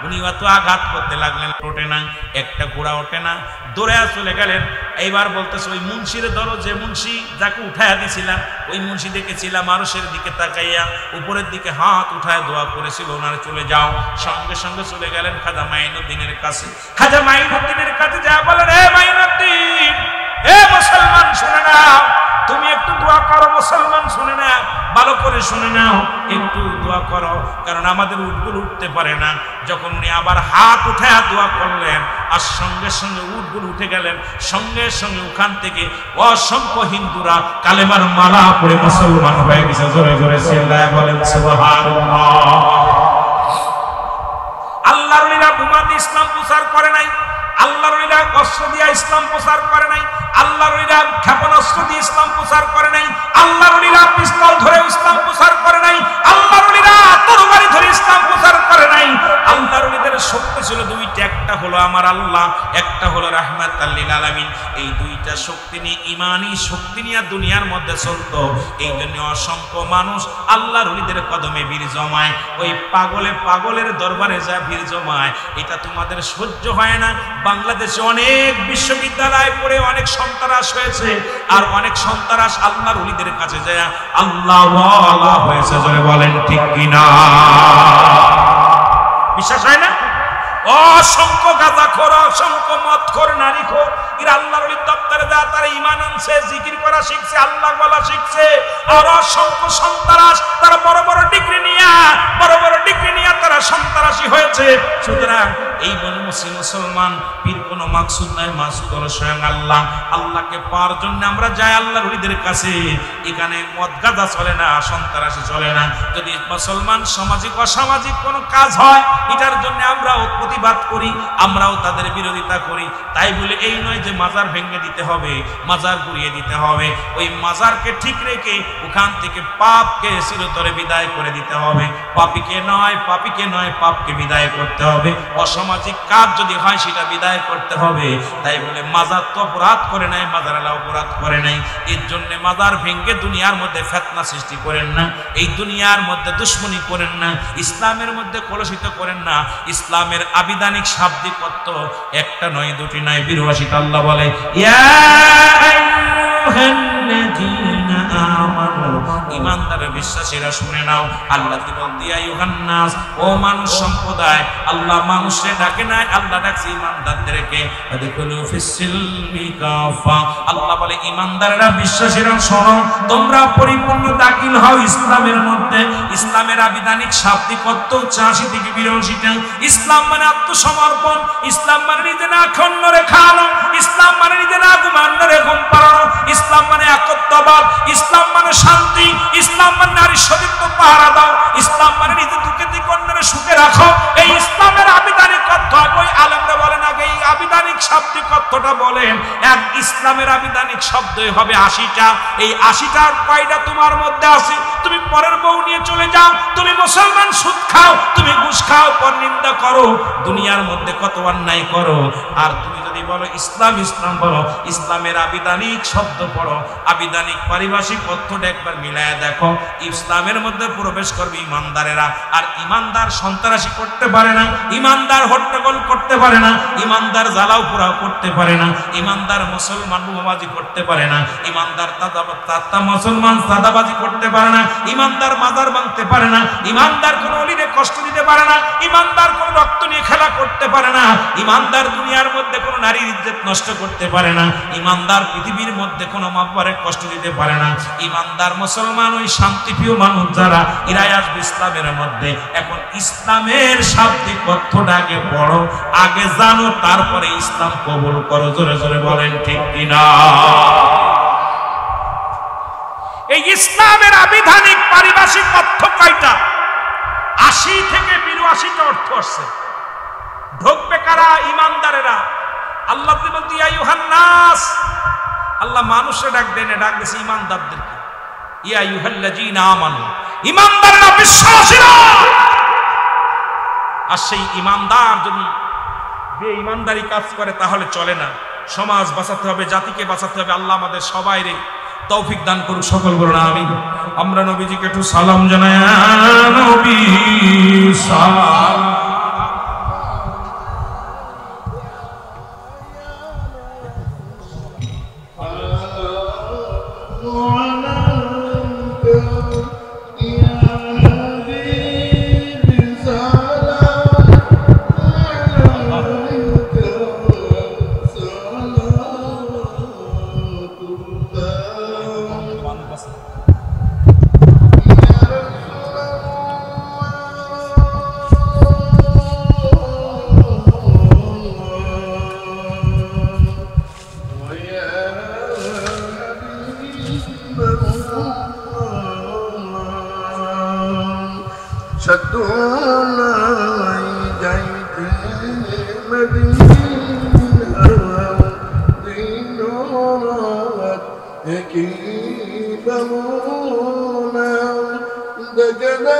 উনি অত আঘাত করতে লাগলেন, ওঠে না, একটা ঘোড়া ওঠে না। দৌড়ে চলে গেলেন। এইবার বলতেছে, ওই মুন্সির ধরো, যে মুন্সি যাকে উঠাইয়া দিছিলাম, ওই মুন্সি দেখেছিলাম আরশের দিকে তাকাইয়া উপরের দিকে হাত উঠায় দোয়া করেছিল, ওনারা চলে যাও। সঙ্গে সঙ্গে চলে গেলেন খাজা মাইনুদ্দিনের কাছে। খাজা মাইনুদ্দিনের কাছে যা বলেন, এ মাইনুদ্দিন, এ মুসলমান শুনে নাও, তুমি একটু দোয়া করো। মুসলমান শুনে নাও, ভালো করে শুনে নাও, একটু দোয়া করো, কারণ আমাদের উটগুলো উঠতে পারে না। যখন উনি আবার হাত উঠায় দোয়া করলেন, আর সঙ্গে সঙ্গে উটগুলো উঠে গেলেন। সঙ্গে সঙ্গে ওখান থেকে অসংখ্য হিন্দুরা কালেমার মালা পড়ে মুসলমান হয়ে গেছে। জোরে জোরে চিল্লায় বলেন সুবহানাল্লাহ। আল্লাহর ওলিরা বোমা দিয়ে ইসলাম প্রচার করে নাই, আল্লাহর ওলিরা অস্ত্র দিয়ে ইসলাম প্রচার করে নাই, আল্লাহর ওলিরা ক্ষেপণাস্ত্র দিয়ে ইসলাম প্রচার করে নাই, আল্লাহর ওলিরা পিস্তল ধরে ইসলাম প্রচার করে নাই, আল্লাহর ওলিরা তরবারি ধরে ইসলাম প্রচার করে নাই। আল্লাহর ওলিদের শক্তি ছিল 2টা, একটা হলো আমার আল্লাহ, একটা হলো রাহমাতাল লিল আলামিন। এই 2টা শক্তি নিয়ে, ইমানি শক্তি নিয়ে দুনিয়ার মধ্যে চলতো। এই জন্য অসংখ্য মানুষ আল্লাহর ওলিদের কদমে বীর জমায়, ওই পাগলের দরবারে যা বীর জমায়, এটা তোমাদের সহ্য হয় না। বাংলাদেশে অনেক বিশ্ববিদ্যালয় পড়ে অনেক সন্ত্রাস হয়েছে, আর অনেক সন্ত্রাস আল্লাহর ওলিদের কাছে যায় আল্লাহ ওয়ালা হয়েছে। জোরে বলেন ঠিক কিনা? বিশ্বাস হয় না? অসংখ্য গাঁজাখোর, অসংখ্য মদখোর, নারীখোর, এরা আল্লাহর ওলির দপ্তরে যা তারা ঈমান আনছে, জিকির করা শিখছে, আল্লাহ বলা শিখছে। আর অসংখ্য সন্ত্রাস, তারা বড় বড় ডিগ্রি নিয়ে তারা সন্ত্রাসী হয়েছে। সুতরাং এই বলে মুসলমান পীর কোনো মাকসুদ নাই, মাকসুদ হলো স্বয়ং আল্লাহ। আল্লাহকে পাওয়ার জন্য আমরা যাই আল্লাহর ওলিদের কাছে। এখানে মদ গাঁজা চলে না, সন্ত্রাসী চলে না। যদি মুসলমান সামাজিক অসামাজিক কোনো কাজ হয়, এটার জন্য আমরাও প্রতিবাদ করি, আমরাও তাদের বিরোধিতা করি। তাই বলে এই নয় যে মাজার ভেঙে দিতে হবে, মাজার গুড়িয়ে দিতে হবে। ওই মাজারকে ঠিক রেখে ওখান থেকে পাপকে চিরতরে বিদায় করে দিতে হবে। পাপীকে নয়, পাপকে বিদায় করতে হবে। অসামাজিক কাজ যদি হয় সেটা বিদায় করতে হবে। তাই বলে মাজার তো অপরাধ করে নাই, মাজারালা অপরাধ করে নাই। এর জন্য মাজার ভেঙে দুনিয়ার মধ্যে ফিতনা সৃষ্টি করেন না, এই দুনিয়ার মধ্যে দুশ্মনী করেন না, ইসলামের মধ্যে কলুষিত করেন না। ইসলামের আবিধানিক শাব্দিক অর্থ একটা নয়, দুটি নয়, 82টা। আল্লাহ বলে ইয়া আইয়ুহাল্লাযীনা আমানু, ঈমানদার বিশ্বাসীরা শুনে নাও। আল্লাহ বলতে ইয়া আইয়ুহান্নাস, ও মানুষ সম্প্রদায়। আল্লাহ মানুষে ডাকে নাই, আল্লাহ ডাকছে ঈমানদারদেরকে। আদখুলু ফিস-সিলমি কাফা, আল্লাহ বলে ঈমানদাররা বিশ্বাসীরা শোনো, তোমরা পরিপূর্ণ দাখিল হও ইসলামের মধ্যে। ইসলামের আবিধানিক শাব্দিক অর্থ ৮০ থেকে ৮২টা। ইসলাম মানে আত্মসমর্পণ, ইসলাম মানে নিজে না খন্ন রেখা আনো, ইসলাম মানে নিজে না ঘুমান্নরে ঘুম পাড়ানো, ইসলাম মানে একত্ববাদ, ইসলাম মানে শান্তি, ইসলাম মানে নারী সতীত্ব পাহারা দাও, ইসলাম মানে নিজে দুঃখে দিকে অন্যের সুখে রাখো। এই ইসলামের আবিধানিক অর্থ ওই আলেমরা বলেন আগে এই আবিধানিক শাব্দিক অর্থটা বলেন। এক ইসলামের আবিধানিক শব্দই হবে ৮০টা। এই ৮০টার কয়টা তোমার মধ্যে আছে? তুমি পরের বউ নিয়ে চলে যাও, তুমি মুসলমান, সুদ খাও, তুমি ঘুষ খাও, পরনিন্দা করো, দুনিয়ার মধ্যে কত অন্যায় করো। আর তুমি যদি বলো ইসলাম, ইসলাম বলো, ইসলামের আবিধানিক শব্দ পড়ো, আবিধানিক পারিভাষিক অর্থটা একবার মিলায়া দেখো। ইসলামের মধ্যে প্রবেশ করবে ইমানদারেরা। আর ইমানদার সন্ত্রাসী করতে পারে না, ইমানদার হট্টগোল করতে পারে না, ইমানদার জ্বালাও পোড়াও করতে পারে না, ইমানদার মুসলমান বোমাবাজি করতে পারে না, ইমানদার মুসলমান সাদাবাজি করতে পারে না, ইমানদার মাজার ভাঙতে পারে না, ইমানদার কোন অলিরে কষ্ট দিতে পারে না, ইমানদার কোন রক্ত নিয়ে খেলা করতে পারে না, ইমানদার দুনিয়ার মধ্যে কোন নারীর ইজ্জত নষ্ট করতে পারে না, ইমানদার পৃথিবীর মধ্যে কোন মাপবারে কষ্ট দিতে পারে না। ইমানদার মুসলমান ওই শান্তিপ্রিয় মানুষ যারা, এরাই আসবে ইসলামের মধ্যে। এখন ইসলামের শাব্দিক অর্থটা আগে পড়ো, আগে জানো, তারপরে ইসলাম কবুল করো। জোরে জোরে বলেন ঠিক কিনা? এই ইসলামের আবিধানিক পারিভাষিক অর্থ কয়টা? ৮০ থেকে ৮২টা অর্থ আছে। ঢোকবে কারা? ইমানদারেরা। আল্লাহ বলতে ইয়া আইয়ুহান্নাস, আল্লাহ মানুষে ডাক দেন, ডাক দিয়েছে ইমানদারদেরকে। ইয়া আইয়ুহাল্লাযীনা আমানু, ইমানদাররা, বিশ্বাসীরা। আর সেই ইমানদার যদি বেঈমানদারি কাজ করে তাহলে চলে না। সমাজ বাঁচাতে হবে, জাতিকে বাঁচাতে হবে। আল্লাহ আমাদের সবাইরে তৌফিক দান করুক, সকল বলুন আমিন। আমরা নবীজিকে একটু সালাম জানাই। নবী সালাম। دجنا